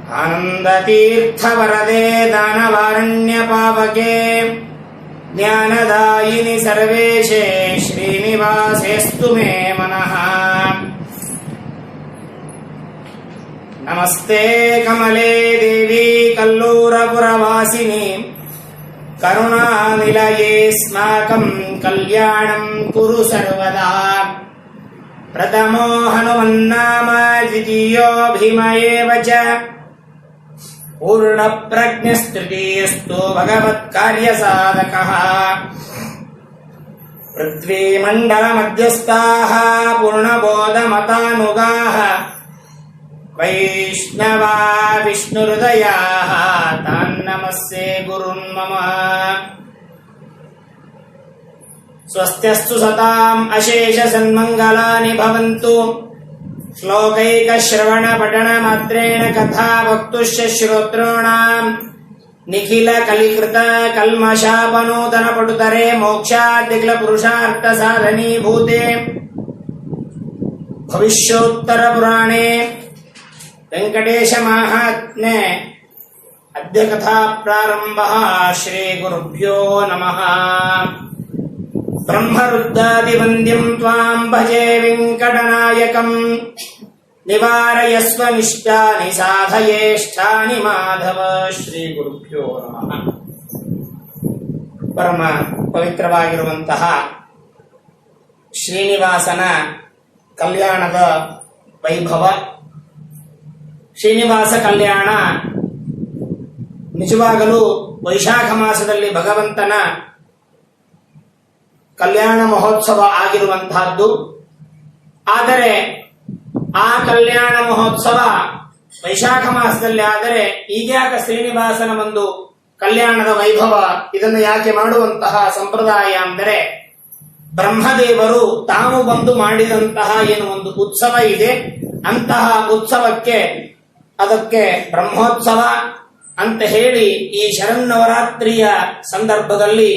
आनन्दतीर्थवरदे दानवारण्यपावके ज्ञानदायिनि सर्वेशे श्रीनिवासेस्तु मे मनः। नमस्ते कमले देवी कल्लूरपुरवासिनि करुणानिलयेऽस्माकं कल्याणं कुरु सर्वदा। प्रथमो हनुमन्नाम द्वितीयो भीम एव च पूर्णप्रज्ञस्तृतीयस्तु भगवत्कार्यसाधकः। पृथ्वीमण्डलमध्यस्थाः पूर्णबोधमतानुगाः वैष्णवा विष्णुहृदयाः तान्नमस्ये गुरुन् मम। स्वस्त्यस्तु सताम् अशेष सन्मङ्गलानि भवन्तु। श्लोकैकश्रवणपठनमात्रेण कथा वक्तुश्च श्रोतॄणाम् निखिल कलिकृत कल्मषापनूतनपटुतरे मोक्षादिक्लपुरुषार्थसाधनीभूते भविष्योत्तरपुराणे वेङ्कटेशमाहात्म्ये अद्य कथा प्रारम्भः। श्रीगुरुभ्यो नमः। ब्रह्मरुद्रादिवन्द्यं त्वां भजे वेङ्कटनायकम् निवारयस्व निष्टानि साधयेष्ठानि माधव। ಶ್ರೀಗುರುಭ್ಯೋ ನಮಃ. ಪರಮ ಪವಿತ್ರವಾಗಿರುವಂತಹ ಶ್ರೀನಿವಾಸನ ಕಲ್ಯಾಣದ ವೈಭವ. ಶ್ರೀನಿವಾಸ ಕಲ್ಯಾಣ ನಿಜವಾಗಲೂ ವೈಶಾಖ ಮಾಸದಲ್ಲಿ ಭಗವಂತನ ಕಲ್ಯಾಣ ಮಹೋತ್ಸವ ಆಗಿರುವಂತಹದ್ದು. ಆದರೆ ಆ ಕಲ್ಯಾಣ ಮಹೋತ್ಸವ ವೈಶಾಖ ಮಾಸದಲ್ಲಿ ಆದರೆ ಈಗ್ಯಾಕ ಶ್ರೀನಿವಾಸನ ಒಂದು ಕಲ್ಯಾಣದ ವೈಭವ ಇದನ್ನು ಯಾಕೆ ಮಾಡುವಂತಹ ಸಂಪ್ರದಾಯ ಅಂದರೆ, ಬ್ರಹ್ಮದೇವರು ತಾವು ಬಂದು ಮಾಡಿದಂತಹ ಏನು ಒಂದು ಉತ್ಸವ ಇದೆ, ಅಂತಹ ಉತ್ಸವಕ್ಕೆ ಅದಕ್ಕೆ ಬ್ರಹ್ಮೋತ್ಸವ ಅಂತ ಹೇಳಿ ಈ ಶರನ್ನವರಾತ್ರಿಯ ಸಂದರ್ಭದಲ್ಲಿ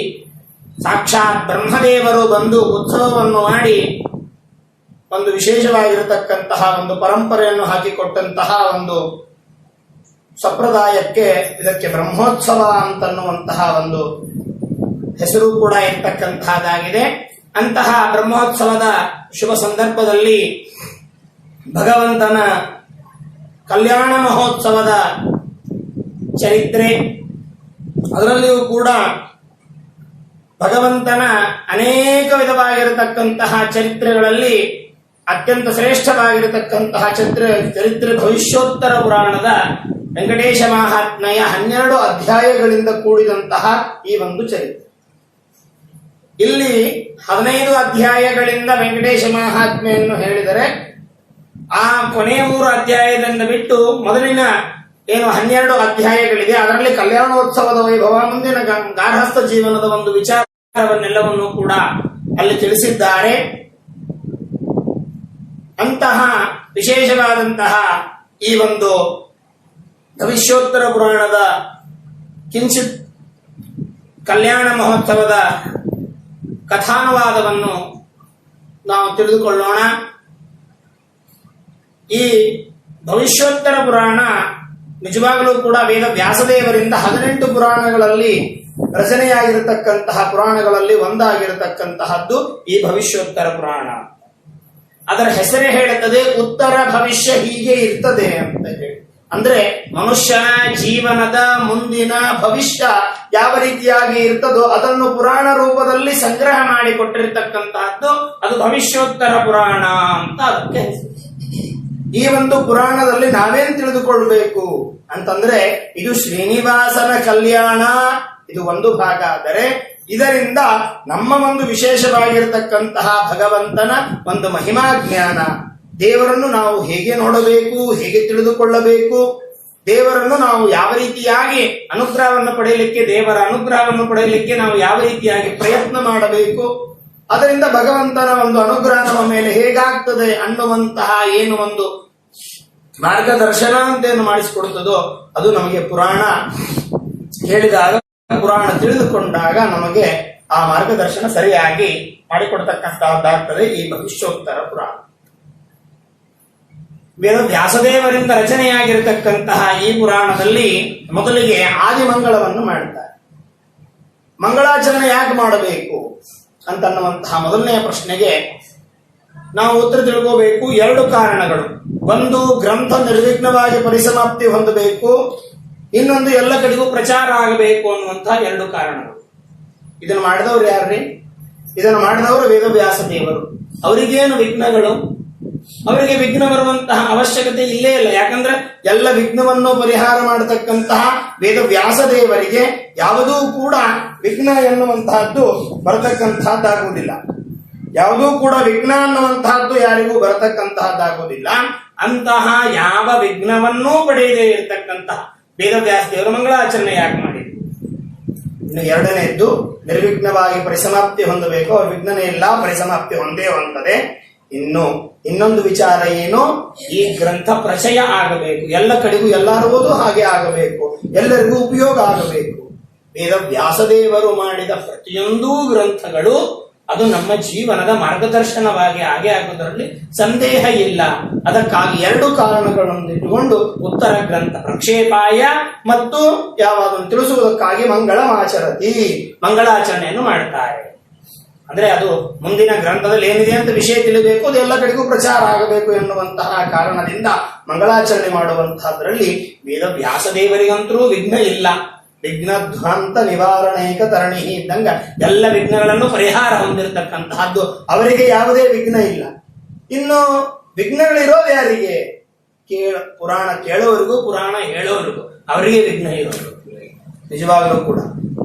ಸಾಕ್ಷಾತ್ ಬ್ರಹ್ಮದೇವರು ಬಂದು ಉತ್ಸವವನ್ನು ಮಾಡಿ ಒಂದು ವಿಶೇಷವಾಗಿರತಕ್ಕಂತಹ ಒಂದು ಪರಂಪರೆಯನ್ನು ಹಾಕಿಕೊಟ್ಟಂತಹ ಒಂದು ಸಂಪ್ರದಾಯಕ್ಕೆ ಇದಕ್ಕೆ ಬ್ರಹ್ಮೋತ್ಸವ ಅಂತನ್ನುವಂತಹ ಒಂದು ಹೆಸರು ಕೂಡ ಇರ್ತಕ್ಕಂತಹದ್ದಾಗಿದೆ. ಅಂತಹ ಬ್ರಹ್ಮೋತ್ಸವದ ಶುಭ ಸಂದರ್ಭದಲ್ಲಿ ಭಗವಂತನ ಕಲ್ಯಾಣ ಮಹೋತ್ಸವದ ಚರಿತ್ರೆ, ಅದರಲ್ಲಿಯೂ ಕೂಡ ಭಗವಂತನ ಅನೇಕ ವಿಧವಾಗಿರತಕ್ಕಂತಹ ಚರಿತ್ರೆಗಳಲ್ಲಿ ಅತ್ಯಂತ ಶ್ರೇಷ್ಠವಾಗಿರತಕ್ಕಂತಹ ಚರಿತ್ರೆ ಭವಿಷ್ಯೋತ್ತರ ಪುರಾಣದ ವೆಂಕಟೇಶ ಮಹಾತ್ಮೆಯ 12 ಅಧ್ಯಾಯಗಳಿಂದ ಕೂಡಿದಂತಹ ಈ ಒಂದು ಚರಿತ್ರೆ. ಇಲ್ಲಿ 15 ಅಧ್ಯಾಯಗಳಿಂದ ವೆಂಕಟೇಶ ಮಹಾತ್ಮೆಯನ್ನು ಹೇಳಿದರೆ, ಆ ಕೊನೆಯ 3 ಅಧ್ಯಾಯದಿಂದ ಬಿಟ್ಟು ಮೊದಲಿನ ಏನು 12 ಅಧ್ಯಾಯಗಳಿದೆ ಅದರಲ್ಲಿ ಕಲ್ಯಾಣೋತ್ಸವದ ವೈಭವ, ಮುಂದಿನ ಗಾರ್ಹಸ್ಥ ಜೀವನದ ಒಂದು ವಿಚಾರವನ್ನೆಲ್ಲವನ್ನು ಕೂಡ ಅಲ್ಲಿ ತಿಳಿಸಿದ್ದಾರೆ. ಅಂತಹ ವಿಶೇಷವಾದಂತಹ ಈ ಒಂದು ಭವಿಷ್ಯೋತ್ತರ ಪುರಾಣದ ಕಿಂಚಿತ್ ಕಲ್ಯಾಣ ಮಹೋತ್ಸವದ ಕಥಾನುವಾದವನ್ನು ನಾವು ತಿಳಿದುಕೊಳ್ಳೋಣ. ಈ ಭವಿಷ್ಯೋತ್ತರ ಪುರಾಣ ನಿಜವಾಗಲೂ ಕೂಡ ವೇದ ವ್ಯಾಸದೇವರಿಂದ 18 ಪುರಾಣಗಳಲ್ಲಿ ರಚನೆಯಾಗಿರತಕ್ಕಂತಹ ಪುರಾಣಗಳಲ್ಲಿ ಒಂದಾಗಿರತಕ್ಕಂತಹದ್ದು ಈ ಭವಿಷ್ಯೋತ್ತರ ಪುರಾಣ. ಅದರ ಹೆಸರೇ ಹೇಳುತ್ತದೆ ಉತ್ತರ ಭವಿಷ್ಯ ಹೀಗೆ ಇರ್ತದೆ ಅಂತ ಹೇಳಿ. ಅಂದ್ರೆ ಮನುಷ್ಯನ ಜೀವನದ ಮುಂದಿನ ಭವಿಷ್ಯ ಯಾವ ರೀತಿಯಾಗಿ ಇರ್ತದೋ ಅದನ್ನು ಪುರಾಣ ರೂಪದಲ್ಲಿ ಸಂಗ್ರಹ ಮಾಡಿಕೊಟ್ಟಿರ್ತಕ್ಕಂತಹದ್ದು ಅದು ಭವಿಷ್ಯೋತ್ತರ ಪುರಾಣ ಅಂತ ಅದಕ್ಕೆ ಹೆಸರು. ಈ ಒಂದು ಪುರಾಣದಲ್ಲಿ ನಾವೇನ್ ತಿಳಿದುಕೊಳ್ಬೇಕು ಅಂತಂದ್ರೆ, ಇದು ಶ್ರೀನಿವಾಸನ ಕಲ್ಯಾಣ, ಇದು ಒಂದು ಭಾಗ. ಆದರೆ ಇದರಿಂದ ನಮ್ಮ ಒಂದು ವಿಶೇಷವಾಗಿರತಕ್ಕಂತಹ ಭಗವಂತನ ಒಂದು ಮಹಿಮಾ ಜ್ಞಾನ, ದೇವರನ್ನು ನಾವು ಹೇಗೆ ನೋಡಬೇಕು, ಹೇಗೆ ತಿಳಿದುಕೊಳ್ಳಬೇಕು, ದೇವರನ್ನು ನಾವು ಯಾವ ರೀತಿಯಾಗಿ ಅನುಗ್ರಹವನ್ನು ಪಡೆಯಲಿಕ್ಕೆ, ದೇವರ ಅನುಗ್ರಹವನ್ನು ಪಡೆಯಲಿಕ್ಕೆ ನಾವು ಯಾವ ರೀತಿಯಾಗಿ ಪ್ರಯತ್ನ ಮಾಡಬೇಕು, ಅದರಿಂದ ಭಗವಂತನ ಒಂದು ಅನುಗ್ರಹ ನಮ್ಮ ಮೇಲೆ ಹೇಗಾಗ್ತದೆ ಅನ್ನುವಂತಹ ಏನು ಒಂದು ಮಾರ್ಗದರ್ಶನ ಅಂತೇನು ಮಾಡಿಸಿಕೊಡುತ್ತದೋ ಅದು ನಮಗೆ ಪುರಾಣ ಹೇಳಿದಾಗ, ಪುರಾಣ ತಿಳಿದುಕೊಂಡಾಗ ನಮಗೆ ಆ ಮಾರ್ಗದರ್ಶನ ಸರಿಯಾಗಿ ಮಾಡಿಕೊಡ್ತಕ್ಕಂತಹದ್ದಾಗ್ತದೆ ಈ ಭವಿಷ್ಯೋತ್ತರ ಪುರಾಣ. ವ್ಯಾಸದೇವರಿಂದ ರಚನೆಯಾಗಿರತಕ್ಕಂತಹ ಈ ಪುರಾಣದಲ್ಲಿ ಮೊದಲಿಗೆ ಆದಿಮಂಗಳವನ್ನು ಮಾಡುತ್ತಾರೆ. ಮಂಗಳಾಚರಣೆ ಯಾಕೆ ಮಾಡಬೇಕು ಅಂತನ್ನುವಂತಹ ಮೊದಲನೆಯ ಪ್ರಶ್ನೆಗೆ ನಾವು ಉತ್ತರ ತಿಳ್ಕೋಬೇಕು. ಎರಡು ಕಾರಣಗಳು. ಒಂದು, ಗ್ರಂಥ ನಿರ್ವಿಘ್ನವಾಗಿ ಪರಿಸಮಾಪ್ತಿ ಹೊಂದಬೇಕು. ಇನ್ನೊಂದು, ಎಲ್ಲ ಕಡೆಗೂ ಪ್ರಚಾರ ಆಗಬೇಕು ಅನ್ನುವಂತಹ ಎರಡು ಕಾರಣಗಳು. ಇದನ್ನು ಮಾಡಿದವರು ಯಾರ್ರಿ? ಇದನ್ನು ಮಾಡಿದವರು ವೇದವ್ಯಾಸ ದೇವರು. ಅವರಿಗೇನು ವಿಘ್ನಗಳು? ಅವರಿಗೆ ವಿಘ್ನ ಬರುವಂತಹ ಅವಶ್ಯಕತೆ ಇಲ್ಲೇ ಇಲ್ಲ. ಯಾಕಂದ್ರೆ ಎಲ್ಲ ವಿಘ್ನವನ್ನು ಪರಿಹಾರ ಮಾಡತಕ್ಕಂತಹ ವೇದವ್ಯಾಸ ದೇವರಿಗೆ ಯಾವುದೂ ಕೂಡ ವಿಘ್ನ ಎನ್ನುವಂತಹದ್ದು ಬರತಕ್ಕಂತಹದ್ದಾಗುವುದಿಲ್ಲ. ಯಾವುದೂ ಕೂಡ ವಿಘ್ನ ಅನ್ನುವಂತಹದ್ದು ಯಾರಿಗೂ ಬರತಕ್ಕಂತಹದ್ದಾಗುವುದಿಲ್ಲ. ಅಂತಹ ಯಾವ ವಿಘ್ನವನ್ನೂ ಪಡೆಯದೇ ಇರತಕ್ಕಂತಹ ವೇದವ್ಯಾಸ ದೇವರು ಮಂಗಳಾಚರಣೆ ಯಾಕೆ ಮಾಡಿದ್ರು? ಇನ್ನು ಎರಡನೆಯದ್ದು, ನಿರ್ವಿಘ್ನವಾಗಿ ಪರಿಸಮಾಪ್ತಿ ಹೊಂದಬೇಕು. ಅವ್ರ ವಿಘ್ನನೇ ಇಲ್ಲ, ಪರಿಸಮಾಪ್ತಿ ಹೊಂದೇ ಹೊಂದದೆ. ಇನ್ನೊಂದು ವಿಚಾರ ಏನು? ಈ ಗ್ರಂಥ ಪ್ರಚಯ ಆಗಬೇಕು. ಎಲ್ಲ ಕಡೆಗೂ ಎಲ್ಲರೂ ಹಾಗೆ ಆಗಬೇಕು, ಎಲ್ಲರಿಗೂ ಉಪಯೋಗ ಆಗಬೇಕು. ವೇದವ್ಯಾಸದೇವರು ಮಾಡಿದ ಪ್ರತಿಯೊಂದೂ ಗ್ರಂಥಗಳು ಅದು ನಮ್ಮ ಜೀವನದ ಮಾರ್ಗದರ್ಶನವಾಗಿ ಹಾಗೆ ಆಗುವುದರಲ್ಲಿ ಸಂದೇಹ ಇಲ್ಲ. ಅದಕ್ಕಾಗಿ ಎರಡು ಕಾರಣಗಳನ್ನು ಇಟ್ಟುಕೊಂಡು ಉತ್ತರ ಗ್ರಂಥ ಪ್ರಕ್ಷೇಪಾಯ ಮತ್ತು ಯಾವಾಗನ್ನು ತಿಳಿಸುವುದಕ್ಕಾಗಿ ಮಂಗಳಮಾಚರತಿ, ಮಂಗಳಾಚರಣೆಯನ್ನು ಮಾಡುತ್ತಾರೆ. ಅಂದ್ರೆ ಅದು ಮುಂದಿನ ಗ್ರಂಥದಲ್ಲಿ ಏನಿದೆ ಅಂತ ವಿಷಯ ತಿಳಿಬೇಕು, ಅದು ಎಲ್ಲ ಕಡೆಗೂ ಪ್ರಚಾರ ಆಗಬೇಕು ಎನ್ನುವಂತಹ ಕಾರಣದಿಂದ ಮಂಗಳಾಚರಣೆ ಮಾಡುವಂತಹದ್ರಲ್ಲಿ ವೇದವ್ಯಾಸದೇವರಿಗಂತರೂ ವಿಘ್ನ ಇಲ್ಲ. ವಿಘ್ನ ಧ್ವಂತ ನಿವಾರಣೇಕ ತರಣಿ ಇದ್ದಂಗ ಎಲ್ಲ ವಿಘ್ನಗಳನ್ನು ಪರಿಹಾರ ಹೊಂದಿರತಕ್ಕಂತಹದ್ದು ಅವರಿಗೆ ಯಾವುದೇ ವಿಘ್ನ ಇಲ್ಲ. ಇನ್ನು ವಿಘ್ನಗಳಿರೋದು ಯಾರಿಗೆ? ಪುರಾಣ ಕೇಳೋರಿಗೂ ಪುರಾಣ ಹೇಳೋರಿಗೂ ಅವರಿಗೆ ವಿಘ್ನ ಇರೋರು. ನಿಜವಾಗಲೂ ಕೂಡ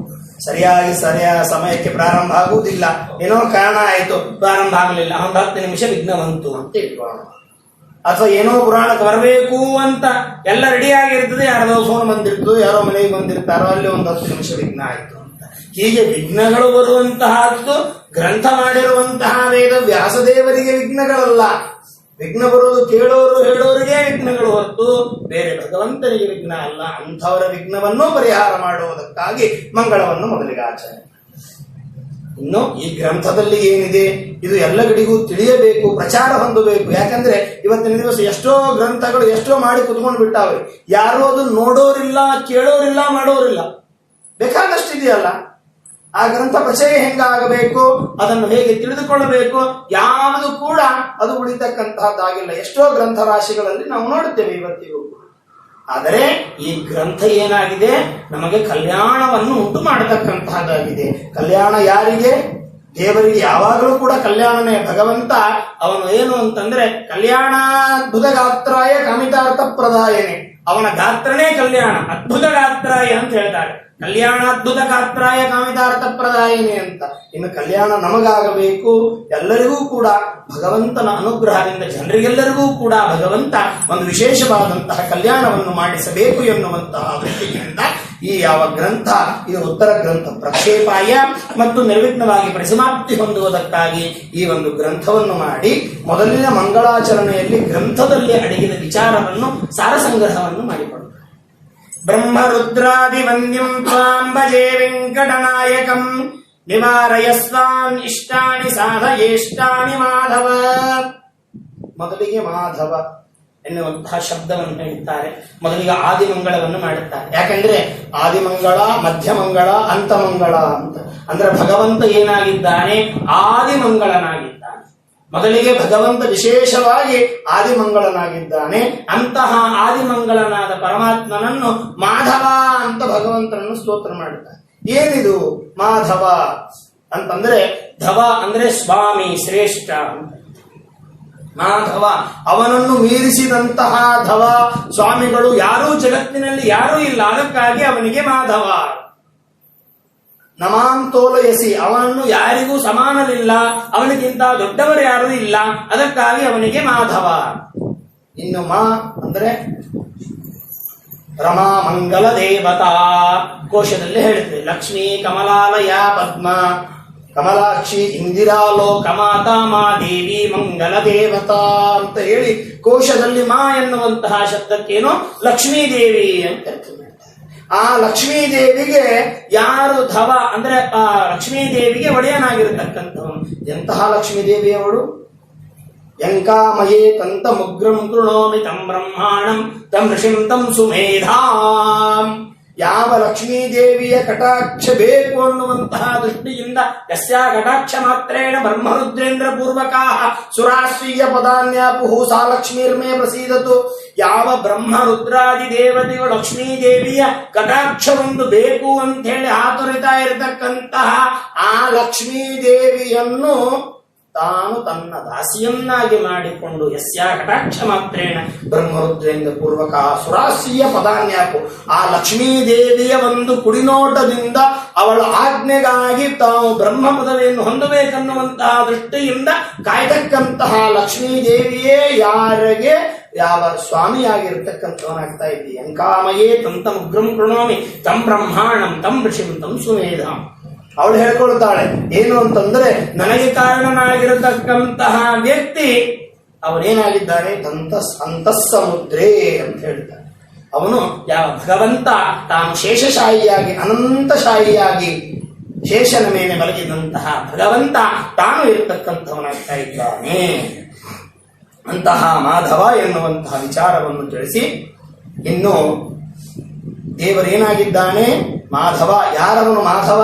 ಸರಿಯಾದ ಸಮಯಕ್ಕೆ ಪ್ರಾರಂಭ ಆಗುವುದಿಲ್ಲ, ಏನೋ ಕಾರಣ ಆಯ್ತು ಪ್ರಾರಂಭ ಆಗಲಿಲ್ಲ, 10 ನಿಮಿಷ ವಿಘ್ನ ಬಂತು ಅಂತ ಇಟ್ಕೊಳ್ಳೋಣ. ಅಥವಾ ಏನೋ ಪುರಾಣಕ್ಕೆ ಬರಬೇಕು ಅಂತ ಎಲ್ಲ ರೆಡಿ ಆಗಿರ್ತದೆ, ಯಾರೋ ಫೋನ್ ಬಂದಿರ್ತದೆ, ಯಾರೋ ಮನೆಗೆ ಬಂದಿರ್ತಾರೋ, ಅಲ್ಲಿ 10 ನಿಮಿಷ ವಿಘ್ನ ಆಯ್ತು ಅಂತ. ಹೀಗೆ ವಿಘ್ನಗಳು ಬರುವಂತಹದ್ದು ಗ್ರಂಥ ಮಾಡಿರುವಂತಹ ವೇದ ವ್ಯಾಸದೇವರಿಗೆ ವಿಘ್ನಗಳಲ್ಲ. ವಿಘ್ನ ಬರುವುದು ಕೇಳೋರು ಹೇಳೋರಿಗೆ ವಿಘ್ನಗಳು ಹೊರತು ಬೇರೆ ಭಗವಂತನಿಗೆ ವಿಘ್ನ ಅಲ್ಲ. ಅಂಥವರ ವಿಘ್ನವನ್ನು ಪರಿಹಾರ ಮಾಡುವುದಕ್ಕಾಗಿ ಮಂಗಳವನ್ನು ಮೊದಲಿಗೆ ಆಚರಣೆ. ಇನ್ನು ಈ ಗ್ರಂಥದಲ್ಲಿ ಏನಿದೆ ಇದು ಎಲ್ಲ ಕಡೆಗೂ ತಿಳಿಯಬೇಕು, ಪ್ರಚಾರ ಹೊಂದಬೇಕು. ಯಾಕಂದ್ರೆ ಇವತ್ತಿನ ದಿವಸ ಎಷ್ಟೋ ಗ್ರಂಥಗಳು ಎಷ್ಟೋ ಮಾಡಿ ಕುತ್ಕೊಂಡು ಬಿಟ್ಟಾವೆ, ಯಾರು ಅದನ್ನು ನೋಡೋರಿಲ್ಲ, ಕೇಳೋರಿಲ್ಲ, ಮಾಡೋರಿಲ್ಲ. ಬೇಕಾದಷ್ಟಿದೆಯಲ್ಲ. ಆ ಗ್ರಂಥ ಪ್ರಚಯ ಹೆಂಗಾಗಬೇಕು, ಅದನ್ನು ಹೇಗೆ ತಿಳಿದುಕೊಳ್ಳಬೇಕು, ಯಾವುದು ಕೂಡ ಅದು ಉಳಿತಕ್ಕಂತಹದ್ದಾಗಿಲ್ಲ. ಎಷ್ಟೋ ಗ್ರಂಥ ರಾಶಿಗಳಲ್ಲಿ ನಾವು ನೋಡುತ್ತೇವೆ ಇವತ್ತಿಗೂ. ಆದರೆ ಈ ಗ್ರಂಥ ಏನಾಗಿದೆ, ನಮಗೆ ಕಲ್ಯಾಣವನ್ನು ಉಂಟು ಮಾಡತಕ್ಕಂತಹದ್ದಾಗಿದೆ. ಕಲ್ಯಾಣ ಯಾರಿಗೆ? ದೇವರಿಗೆ ಯಾವಾಗಲೂ ಕೂಡ ಕಲ್ಯಾಣನೇ. ಭಗವಂತ ಅವನು ಏನು ಅಂತಂದ್ರೆ ಕಲ್ಯಾಣಾದ್ಭುತ ಗಾತ್ರಾಯ ಕಾಮಿತಾರ್ಥ ಪ್ರದಾಯನೆ. ಅವನ ಗಾತ್ರನೇ ಕಲ್ಯಾಣ, ಅದ್ಭುತ ಗಾತ್ರಾಯ ಅಂತ ಹೇಳ್ತಾರೆ. ಕಲ್ಯಾಣಾದ್ಭುತ ಗಾತ್ರಾಯ ಕಾಮಿತಾರ್ಥ ಪ್ರದಾಯನೆ ಅಂತ. ಇನ್ನು ಕಲ್ಯಾಣ ನಮಗಾಗಬೇಕು, ಎಲ್ಲರಿಗೂ ಕೂಡ ಭಗವಂತನ ಅನುಗ್ರಹದಿಂದ ಜನರಿಗೆಲ್ಲರಿಗೂ ಕೂಡ ಭಗವಂತ ಒಂದು ವಿಶೇಷವಾದಂತಹ ಕಲ್ಯಾಣವನ್ನು ಮಾಡಿಸಬೇಕು ಎನ್ನುವಂತಹ ದೃಷ್ಟಿಯಿಂದ ಈ ಯಾವ ಗ್ರಂಥ ಇದು ಉತ್ತರ ಗ್ರಂಥ ಪ್ರಕ್ಷೇಪಾಯ ಮತ್ತು ನಿರ್ವಿಘ್ನವಾಗಿ ಪರಿಸಮಾಪ್ತಿ ಹೊಂದುವುದಕ್ಕಾಗಿ ಈ ಒಂದು ಗ್ರಂಥವನ್ನು ಮಾಡಿ ಮೊದಲಿನ ಮಂಗಳಾಚರಣೆಯಲ್ಲಿ ಗ್ರಂಥದಲ್ಲಿ ಅಡಗಿದ ವಿಚಾರವನ್ನು ಸಾರಸಂಗ್ರಹವನ್ನು ಮಾಡಿಕೊಳ್ಳುತ್ತಾರೆ. ಬ್ರಹ್ಮ ರುದ್ರಾದಿ ವಂದ್ಯಂ ತ್ವಾಂ ಭಜೆ ವೆಂಕಟನಾಯಕಂ ನಿವಾರಯಸ್ವಾನ್ ಇಷ್ಟಾನಿ ಸಾಧಯೇಷ್ಟಾನಿ ಮಾಧವ. ಮೊದಲಿಗೆ ಮಾಧವ ಎನ್ನುವಂತಹ ಶಬ್ದವನ್ನು ಹೇಳ್ತಾರೆ. ಮೊದಲಿಗೆ ಆದಿಮಂಗಳವನ್ನು ಮಾಡುತ್ತಾರೆ. ಯಾಕಂದ್ರೆ ಆದಿಮಂಗಳ, ಮಧ್ಯಮಂಗಳ, ಅಂತಮಂಗಳ ಅಂತ. ಅಂದ್ರೆ ಭಗವಂತ ಏನಾಗಿದ್ದಾನೆ? ಆದಿಮಂಗಳನಾಗಿದ್ದಾನೆ. ಮೊದಲಿಗೆ ಭಗವಂತ ವಿಶೇಷವಾಗಿ ಆದಿಮಂಗಳನಾಗಿದ್ದಾನೆ. ಅಂತಹ ಆದಿಮಂಗಳನಾದ ಪರಮಾತ್ಮನನ್ನು ಮಾಧವ ಅಂತ ಭಗವಂತನನ್ನು ಸ್ತೋತ್ರ ಮಾಡುತ್ತಾರೆ. ಏನಿದು ಮಾಧವ ಅಂತಂದ್ರೆ ಧವ ಅಂದ್ರೆ ಸ್ವಾಮಿ, ಶ್ರೇಷ್ಠ ಅಂತ. ಮಾಧವ ಅವನನ್ನು ಮೀರಿಸಿದಂತಹ ಧವ ಸ್ವಾಮಿಗಳು ಯಾರೂ ಜಗತ್ತಿನಲ್ಲಿ ಯಾರೂ ಇಲ್ಲ. ಅದಕ್ಕಾಗಿ ಅವನಿಗೆ ಮಾಧವ. ನಮಾಂ ತೋಲಯಸಿ, ಅವನನ್ನು ಯಾರಿಗೂ ಸಮಾನಲಿಲ್ಲ, ಅವನಿಗಿಂತ ದೊಡ್ಡವರು ಯಾರೂ ಇಲ್ಲ, ಅದಕ್ಕಾಗಿ ಅವನಿಗೆ ಮಾಧವ. ಇನ್ನು ಮಾ ಅಂದ್ರೆ ರಮಾ ಮಂಗಲ ದೇವತಾ. ಕೋಶದಲ್ಲಿ ಹೇಳುತ್ತೆ ಲಕ್ಷ್ಮೀ ಕಮಲಾಲಯ ಪದ್ಮ ಕಮಲಾಕ್ಷಿ ಇಂದಿರಾಲೋಕ ಮಾತಾ ಮಾ ದೇವಿ ಮಂಗಲ ದೇವತಾ ಅಂತ ಹೇಳಿ ಕೋಶದಲ್ಲಿ ಮಾ ಎನ್ನುವಂತಹ ಶಬ್ದಕ್ಕೇನು ಲಕ್ಷ್ಮೀ ದೇವಿ ಅಂತ ಹೇಳ್ತಾರೆ. ಆ ಲಕ್ಷ್ಮೀ ದೇವಿಗೆ ಯಾರು ಧವ ಅಂದ್ರೆ ಆ ಲಕ್ಷ್ಮೀ ದೇವಿಗೆ ಒಡೆಯನಾಗಿರತಕ್ಕಂಥವನು. ಎಂತಹ ಲಕ್ಷ್ಮೀ ದೇವಿ ಅವಳು? ಯಂಕಾಮಯೇ ತಂತ ಮುಗ್ರಂ ಕೃಣೋಮಿ ತಂ ಬ್ರಹ್ಮಾಣಂ ತಂ ಋಷಿಂ ತಂ ಸುಮೇಧಾಂ. ಯಾವ ಲಕ್ಷ್ಮೀದೇವಿಯ ಕಟಾಕ್ಷ ಬೇಕು ಅನ್ನುವಂತಹ ದೃಷ್ಟಿಯಿಂದ ಯಸ್ಯಾ ಕಟಾಕ್ಷ ಮಾತ್ರೇಣ ಬ್ರಹ್ಮರುದ್ರೇಂದ್ರ ಪೂರ್ವಕಾಃ ಸುರಾಶ್ರೀಯ ಪದಾನ್ಯಾಪುಃ ಸಾ ಲಕ್ಷ್ಮೀರ್ಮೇ ಪ್ರಸೀದತು. ಯಾವ ಬ್ರಹ್ಮರುದ್ರಾದಿ ದೇವತೆಗಳು ಲಕ್ಷ್ಮೀದೇವಿಯ ಕಟಾಕ್ಷವೊಂದು ಬೇಕು ಅಂತ ಹೇಳಿ ಆತುರಿತಾ ಇರತಕ್ಕಂತಹ ಆ ಲಕ್ಷ್ಮೀದೇವಿಯನ್ನು ತಾನು ತನ್ನ ದಾಸಿಯನ್ನಾಗಿ ಮಾಡಿಕೊಂಡು ಯಸ್ಯಾ ಕಟಾಕ್ಷ ಮಾತ್ರೇಣ ಬ್ರಹ್ಮರುದ್ರೇಂದ್ರ ಪೂರ್ವಕ ಸುರಾಶ್ರೀಯ ಪದಾನ್ಯಾಪು, ಆ ಲಕ್ಷ್ಮೀದೇವಿಯ ಒಂದು ಕುಡಿನೋಟದಿಂದ ಅವಳ ಆಜ್ಞೆಗಾಗಿ ತಾವು ಬ್ರಹ್ಮ ಪದವಿಯನ್ನು ಹೊಂದಬೇಕನ್ನುವಂತಹ ದೃಷ್ಟಿಯಿಂದ ಕಾಯ್ತಕ್ಕಂತಹ ಲಕ್ಷ್ಮೀದೇವಿಯೇ ಯಾರಿಗೆ ಯಾವ ಸ್ವಾಮಿಯಾಗಿರ್ತಕ್ಕಂಥವನಾಗ್ತಾ ಇದ್ದೀವಿ. ಅಂಕಾಮಯೇ ತಂತ ಮುಗ್ರಂ ಕೃಣೋಮಿ ತಂ ಬ್ರಹ್ಮಾಣಂ ತಂ ಋಷಿಂ ತಂ ಸುಮೇಧಾಂ. ಅವಳು ಹೇಳ್ಕೊಳ್ತಾಳೆ ಏನು ಅಂತಂದ್ರೆ, ನನಗೆ ಕಾರಣನಾಗಿರತಕ್ಕಂತಹ ವ್ಯಕ್ತಿ ಅವನೇನಾಗಿದ್ದಾನೆ, ಅಂತಃಸಮುದ್ರೇ ಅಂತ ಹೇಳ್ತಾನೆ. ಅವನು ಯಾವ ಭಗವಂತ ತಾನು ಶೇಷಶಾಹಿಯಾಗಿ ಅನಂತಶಾಹಿಯಾಗಿ ಶೇಷನ ಮೇಲೆ ಮಲಗಿದಂತಹ ಭಗವಂತ ತಾನು ಇರತಕ್ಕಂಥವನಾಗ್ತಾ ಇದ್ದಾನೆ. ಅಂತಹ ಮಾಧವ ಎನ್ನುವಂತಹ ವಿಚಾರವನ್ನು ತಿಳಿಸಿ, ಇನ್ನು ದೇವರೇನಾಗಿದ್ದಾನೆ ಮಾಧವ. ಯಾರವನು ಮಾಧವ?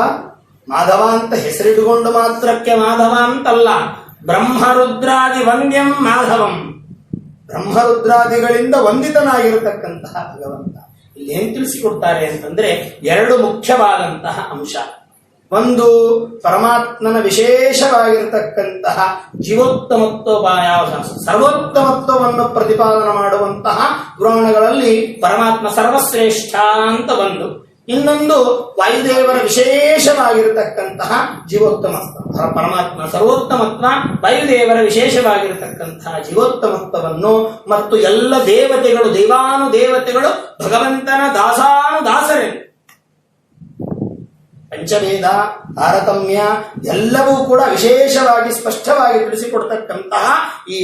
ಮಾಧವ ಅಂತ ಹೆಸರಿಟ್ಟುಕೊಂಡು ಮಾತ್ರಕ್ಕೆ ಮಾಧವ ಅಂತಲ್ಲ, ಬ್ರಹ್ಮರುದ್ರಾದಿ ವಂದ್ಯಂ ಮಾಧವಂ, ಬ್ರಹ್ಮರುದ್ರಾದಿಗಳಿಂದ ವಂದಿತನಾಗಿರತಕ್ಕಂತಹ ಭಗವಂತ. ಇಲ್ಲಿ ಏನ್ ತಿಳಿಸಿಕೊಡ್ತಾರೆ ಅಂತಂದ್ರೆ, ಎರಡು ಮುಖ್ಯವಾದಂತಹ ಅಂಶ. ಒಂದು, ಪರಮಾತ್ಮನ ವಿಶೇಷವಾಗಿರತಕ್ಕಂತಹ ಜೀವೋತ್ತಮತ್ವ, ಸರ್ವೋತ್ತಮತ್ವವನ್ನು ಪ್ರತಿಪಾದನೆ ಮಾಡುವಂತಹ ಪುರಾಣಗಳಲ್ಲಿ ಪರಮಾತ್ಮ ಸರ್ವಶ್ರೇಷ್ಠ ಅಂತ ಒಂದು. ಇನ್ನೊಂದು, ವಾಯುದೇವರ ವಿಶೇಷವಾಗಿರತಕ್ಕಂತಹ ಜೀವೋತ್ತಮತ್ವ. ಪರಮಾತ್ಮ ಸರ್ವೋತ್ತಮತ್ವ, ವಾಯುದೇವರ ವಿಶೇಷವಾಗಿರತಕ್ಕಂತಹ ಜೀವೋತ್ತಮತ್ವವನ್ನು ಮತ್ತು ಎಲ್ಲ ದೇವತೆಗಳು ದೇವಾನುದೇವತೆಗಳು ಭಗವಂತನ ದಾಸಾನುದಾಸರೆಂದು ಪಂಚವೇದ ತಾರತಮ್ಯ ಎಲ್ಲವೂ ಕೂಡ ವಿಶೇಷವಾಗಿ ಸ್ಪಷ್ಟವಾಗಿ ತಿಳಿಸಿಕೊಡ್ತಕ್ಕಂತಹ ಈ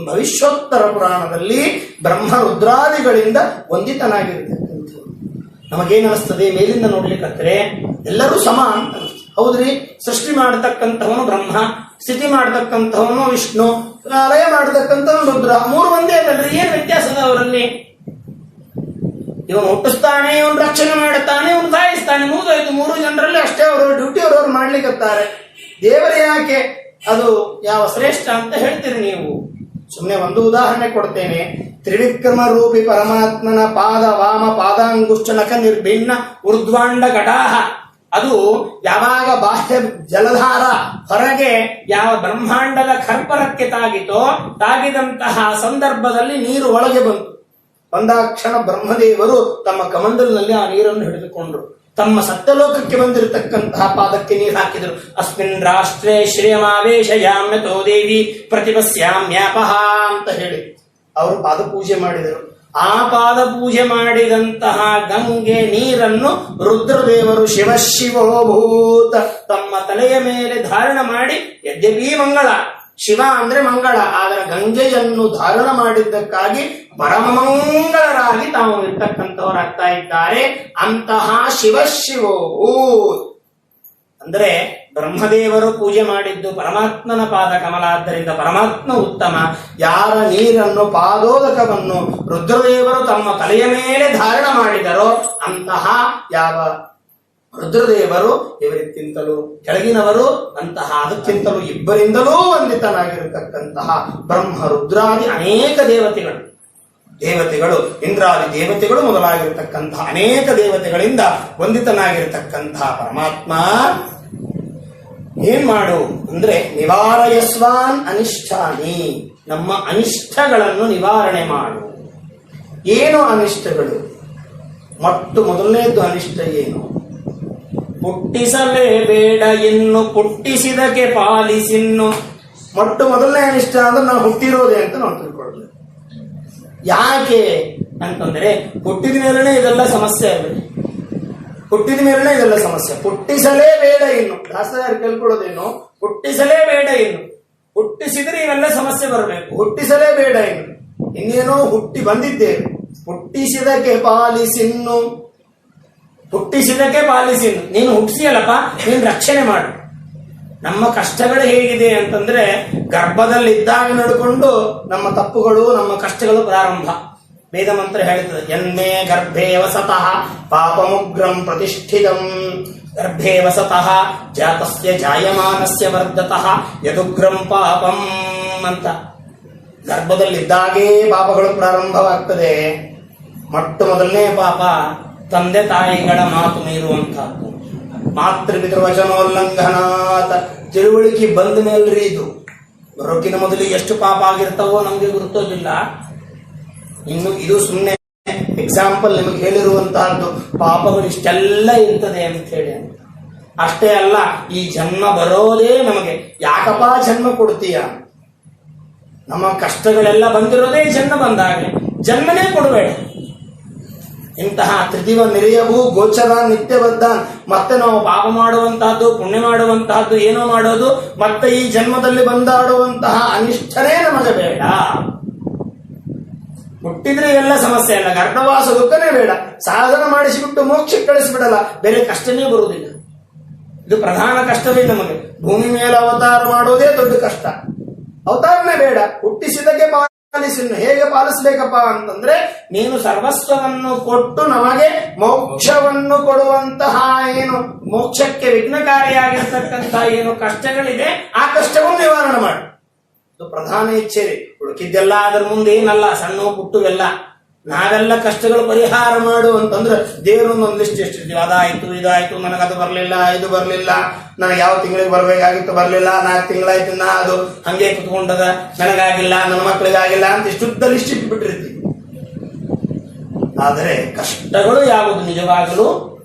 ಭವಿಷ್ಯೋತ್ತರ ಪುರಾಣದಲ್ಲಿ ಬ್ರಹ್ಮರುದ್ರಾದಿಗಳಿಂದ ವಂದಿತನಾಗಿರತಕ್ಕಂಥ ನಮಗೇನಿಸ್ತದೆ, ಮೇಲಿಂದ ನೋಡ್ಲಿಕ್ಕಂದ್ರೆ ಎಲ್ಲರೂ ಸಮ ಅಂತ. ಹೌದ್ರಿ, ಸೃಷ್ಟಿ ಮಾಡತಕ್ಕಂಥವನು ಬ್ರಹ್ಮ, ಸ್ಥಿತಿ ಮಾಡತಕ್ಕಂಥವನು ವಿಷ್ಣು, ಲಯ ಮಾಡತಕ್ಕಂಥವನು ರುದ್ರ, ಮೂರು ಒಂದೇ ಅಲ್ಲರಿ, ಏನ್ ವ್ಯತ್ಯಾಸದ ಅವರಲ್ಲಿ? ಇವನು ಹುಟ್ಟಿಸ್ತಾನೆ, ಇವನು ರಕ್ಷಣೆ ಮಾಡುತ್ತಾನೆ, ಇವನು ಸಾಯಿಸ್ತಾನೆ, ಮುಗಿದೋಯ್ತು. ಮೂರು ಜನರಲ್ಲಿ ಅಷ್ಟೇ ಅವರು ಡ್ಯೂಟಿ ಅವರವ್ರು ಮಾಡ್ಲಿಕ್ಕತ್ತಾರೆ. ದೇವರ ಯಾಕೆ ಅದು ಯಾವ ಶ್ರೇಷ್ಠ ಅಂತ ಹೇಳ್ತೀರಿ ನೀವು? ಸುಮ್ಮನೆ ಒಂದು ಉದಾಹರಣೆ ಕೊಡ್ತೇನೆ. ತ್ರಿವಿಕ್ರಮ ರೂಪಿ ಪರಮಾತ್ಮನ ಪಾದ ವಾಮ ಪಾದಾಂಗುಷ್ಟ ನಖ ನಿರ್ಭಿನ್ನ ಊರ್ಧ್ವಾಂಡ ಘಟಾಹ, ಅದು ಯಾವಾಗ ಬಾಹ್ಯ ಜಲಧಾರ ಹೊರಗೆ ಯಾವ ಬ್ರಹ್ಮಾಂಡದ ಖರ್ಪರಕ್ಕೆ ತಾಗಿತೋ, ತಾಗಿದಂತಹ ಸಂದರ್ಭದಲ್ಲಿ ನೀರು ಒಳಗೆ ಬಂತು. ಬಂದಾಕ್ಷಣ ಬ್ರಹ್ಮದೇವರು ತಮ್ಮ ಕಮಂಡಲ್ನಲ್ಲಿ ಆ ನೀರನ್ನು ಹಿಡಿದುಕೊಂಡ್ರು. ತಮ್ಮ ಸತ್ಯಲೋಕಕ್ಕೆ ಬಂದಿರತಕ್ಕಂತಹ ಪಾದಕ್ಕೆ ನೀರು ಹಾಕಿದರು. ಅಸ್ಮಿನ್ ರಾಷ್ಟ್ರೇ ಶ್ರೇಯಮಾವೇಶಯಾಮ್ಯತೋ ದೇವಿ ಪ್ರತಿಪಸ್ಯಾಮ್ಯಾಪಹ ಅಂತ ಹೇಳಿ ಅವರು ಪಾದ ಪೂಜೆ ಮಾಡಿದರು. ಆ ಪಾದ ಪೂಜೆ ಮಾಡಿದಂತಹ ಗಂಗೆ ನೀರನ್ನು ರುದ್ರದೇವರು ಶಿವಶಿವೋಭೂತ ತಮ್ಮ ತಲೆಯ ಮೇಲೆ ಧಾರಣ ಮಾಡಿ, ಯದ್ಯಪಿ ಮಂಗಳ, ಶಿವ ಅಂದ್ರೆ ಮಂಗಳ, ಆದರೆ ಗಂಗೆಯನ್ನು ಧಾರಣ ಮಾಡಿದ್ದಕ್ಕಾಗಿ ಪರಮಮಂಗಳರಾಗಿ ತಾವು ಇರ್ತಕ್ಕಂಥವರಾಗ್ತಾ ಇದ್ದಾರೆ. ಅಂತಹ ಶಿವಶಿವೋಭೂತ್ ಅಂದ್ರೆ ಬ್ರಹ್ಮದೇವರು ಪೂಜೆ ಮಾಡಿದ್ದು ಪರಮಾತ್ಮನ ಪಾದ ಕಮಲ, ಆದ್ದರಿಂದ ಪರಮಾತ್ಮ ಉತ್ತಮ. ಯಾರ ನೀರನ್ನು ಪಾದೋದಕವನ್ನು ರುದ್ರದೇವರು ತಮ್ಮ ತಲೆಯ ಮೇಲೆ ಧಾರಣ ಮಾಡಿದರೋ ಅಂತಹ ಯಾವ ರುದ್ರದೇವರು ಇವರಿಗಿಂತಲೂ ಕೆಳಗಿನವರು, ಅಂತಹ ಅದಕ್ಕಿಂತಲೂ ಇಬ್ಬರಿಂದಲೂ ವಂದಿತನಾಗಿರತಕ್ಕಂತಹ ಬ್ರಹ್ಮ ರುದ್ರಾದಿ ಅನೇಕ ದೇವತೆಗಳು ಇಂದ್ರಾದಿ ದೇವತೆಗಳು ಮೊದಲಾಗಿರತಕ್ಕಂತಹ ಅನೇಕ ದೇವತೆಗಳಿಂದ ವಂದಿತನಾಗಿರತಕ್ಕಂತಹ ಪರಮಾತ್ಮ ಏನ್ ಮಾಡು ಅಂದ್ರೆ, ನಿವಾರಯಸ್ವಾನ್ ಅನಿಷ್ಠಾನಿ, ನಮ್ಮ ಅನಿಷ್ಟಗಳನ್ನು ನಿವಾರಣೆ ಮಾಡು. ಏನು ಅನಿಷ್ಟಗಳು? ಮೊದಲನೇದು ಅನಿಷ್ಟ ಏನು? ಹುಟ್ಟಿಸಲೇಬೇಡ ಇನ್ನು ಹುಟ್ಟಿಸಿದಕ್ಕೆ ಪಾಲಿಸಿನ್ನು. ಮೊದಲನೇ ಅನಿಷ್ಟ ಅಂದ್ರೆ ನಾವು ಹುಟ್ಟಿರೋದೆ ಅಂತ ನಾವು ತಿಳ್ಕೊಳ್ಬೇಕು. ಯಾಕೆ ಅಂತಂದ್ರೆ ಹುಟ್ಟಿದ ಮೇಲೇ ಇದೆಲ್ಲ ಸಮಸ್ಯೆ ಆಗುತ್ತೆ. ಹುಟ್ಟಿದ ಮೇಲೇ ಇದೆಲ್ಲ ಸಮಸ್ಯೆ. ಹುಟ್ಟಿಸಲೇಬೇಡ ಇನ್ನು, ದಾಸರು ಕೇಳ್ಕೊಳ್ಳೋದೇನು? ಹುಟ್ಟಿಸಲೇಬೇಡ ಇನ್ನು, ಹುಟ್ಟಿಸಿದ್ರೆ ಇವೆಲ್ಲ ಸಮಸ್ಯೆ ಬರಬೇಕು. ಹುಟ್ಟಿಸಲೇಬೇಡ ಇನ್ನು, ಇನ್ನೇನೋ ಹುಟ್ಟಿ ಬಂದಿದ್ದೇವೆ. ಹುಟ್ಟಿಸಿದಕ್ಕೆ ಪಾಲಿಸಿನ್ನು, ಹುಟ್ಟಿಸಿದಕ್ಕೆ ಪಾಲಿಸಿನ್ನು. ನೀನು ಹುಟ್ಟಿಸಿಯಲ್ಲಪ್ಪ, ನೀನು ರಕ್ಷಣೆ ಮಾಡು. ನಮ್ಮ ಕಷ್ಟಗಳು ಹೇಗಿದೆ ಅಂತಂದ್ರೆ ಗರ್ಭದಲ್ಲಿದ್ದಾಗ ನಡ್ಕೊಂಡು ನಮ್ಮ ತಪ್ಪುಗಳು ನಮ್ಮ ಕಷ್ಟಗಳು ಪ್ರಾರಂಭ. ವೇದ ಮಂತ್ರ ಹೇಳ್ತದೆ, ಯನ್ಮೇ ಗರ್ಭೇ ವಸತಃ ಪಾಪಮುಗ್ರಂ ಪ್ರತಿಷ್ಠಿತಂ. ಗರ್ಭೇ ವಸತಃ ಜಾತಸ್ಯ ಜಾಯಮಾನಸ್ಯ ವರ್ಧತಃ ಯದುಗ್ರಂ ಪಾಪಂ ಅಂತ. ಗರ್ಭದಲ್ಲಿದ್ದಾಗೇ ಪಾಪಗಳು ಪ್ರಾರಂಭವಾಗ್ತದೆ. ಮೊಟ್ಟ ಮೊದಲನೇ ಪಾಪ ತಂದೆ ತಾಯಿಗಳ ಮಾತು ಮೀರುವಂತಹದ್ದು. ಮಾತೃಪಿತೃವಚನೋಲ್ಲಂಘನಾತ್. ತಿಳುವಳಿಕೆ ಬಂದ ಮೇಲ್ರಿ ಇದು. ಬರೋಕಿನ ಮೊದಲು ಎಷ್ಟು ಪಾಪ ಆಗಿರ್ತಾವೋ ನಮ್ಗೆ ಗುರುತೋದಿಲ್ಲ. ಇನ್ನು ಇದು ಸುಮ್ಮನೆ ಎಕ್ಸಾಂಪಲ್ ನಿಮಗೆ ಹೇಳಿರುವಂತಹದ್ದು. ಪಾಪಗಳು ಇಷ್ಟೆಲ್ಲ ಇರ್ತದೆ ಅಂತ ಹೇಳಿ. ಅಷ್ಟೇ ಅಲ್ಲ, ಈ ಜನ್ಮ ಬರೋದೇ ನಮಗೆ. ಯಾಕಪ್ಪ ಜನ್ಮ ಕೊಡ್ತೀಯ? ನಮ್ಮ ಕಷ್ಟಗಳೆಲ್ಲ ಬಂದಿರೋದೇ ಜನ್ಮ ಬಂದಾಗ. ಜನ್ಮನೇ ಕೊಡಬೇಡ. ಇಂತಹ ತ್ರಿದಿವ ನಿರೆಯವು ಗೋಚರ ನಿತ್ಯಬದ್ಧ. ಮತ್ತೆ ನಾವು ಪಾಪ ಮಾಡುವಂತಹದ್ದು ಪುಣ್ಯ ಮಾಡುವಂತಹದ್ದು ಏನೋ ಮಾಡೋದು, ಮತ್ತೆ ಈ ಜನ್ಮದಲ್ಲಿ ಬಂದಾಡುವಂತಹ ಅನಿಷ್ಟನೇ ನಮಗೆ ಬೇಡ. ಹುಟ್ಟಿದ್ರೆ ಎಲ್ಲ ಸಮಸ್ಯೆ ಅಲ್ಲ, ಗರ್ಭವಾಸ ದುಃಖನೇ ಬೇಡ. ಸಾಧನ ಮಾಡಿಸಿಬಿಟ್ಟು ಮೋಕ್ಷಕ್ಕೆ ಕಳಿಸಿಬಿಡಲ್ಲ, ಬೇರೆ ಕಷ್ಟನೇ ಬರುವುದಿಲ್ಲ. ಇದು ಪ್ರಧಾನ ಕಷ್ಟವೇ ನಮಗೆ. ಭೂಮಿ ಮೇಲೆ ಅವತಾರ ಮಾಡೋದೇ ದೊಡ್ಡ ಕಷ್ಟ. ಅವತಾರನೇ ಬೇಡ, ಹುಟ್ಟಿಸಿದಕ್ಕೆ ಪಾಲಿಸಿನ್ನು. ಹೇಗೆ ಪಾಲಿಸ್ಬೇಕಪ್ಪ ಅಂತಂದ್ರೆ, ನೀನು ಸರ್ವಸ್ವವನ್ನು ಕೊಟ್ಟು ನಮಗೆ ಮೋಕ್ಷವನ್ನು ಕೊಡುವಂತಹ ಏನು ಮೋಕ್ಷಕ್ಕೆ ವಿಘ್ನಕಾರಿಯಾಗಿರ್ತಕ್ಕಂತಹ ಏನು ಕಷ್ಟಗಳಿದೆ, ಆ ಕಷ್ಟವನ್ನು ನಿವಾರಣೆ ಮಾಡಿ. ಇದು ಪ್ರಧಾನ ಇಚ್ಛೆ. ಉಳುಕಿದ್ದೆಲ್ಲ ಅದರ ಮುಂದೆ ಏನಲ್ಲ, ಸಣ್ಣ ಪುಟ್ಟವೆಲ್ಲ. ನಾವೆಲ್ಲ ಕಷ್ಟಗಳು ಪರಿಹಾರ ಮಾಡು ಅಂತಂದ್ರೆ ದೇವರೊಂದೊಂದು ಲಿಸ್ಟ್ ಎಷ್ಟಿರ್ತೀವಿ. ಅದಾಯ್ತು, ಇದಾಯ್ತು, ನನಗದು ಬರ್ಲಿಲ್ಲ, ಇದು ಬರ್ಲಿಲ್ಲ, ನನಗೆ ಯಾವ ತಿಂಗಳಿಗೆ ಬರ್ಬೇಕಾಗಿತ್ತು ಬರ್ಲಿಲ್ಲ, 4 ತಿಂಗಳಾಯ್ತು ನಾ ಅದು ಹಂಗೆ ಕುತ್ಕೊಂಡದ, ನನಗಾಗಿಲ್ಲ, ನನ್ನ ಮಕ್ಕಳಿಗಾಗಿಲ್ಲ ಅಂತ ಇಷ್ಟುದ್ದ ಲಿಸ್ಟ್ ಇಟ್ಬಿಟ್ಟಿರ್ತೀವಿ. ಆದರೆ ಕಷ್ಟಗಳು ಯಾವುದು ನಿಜವಾಗಲು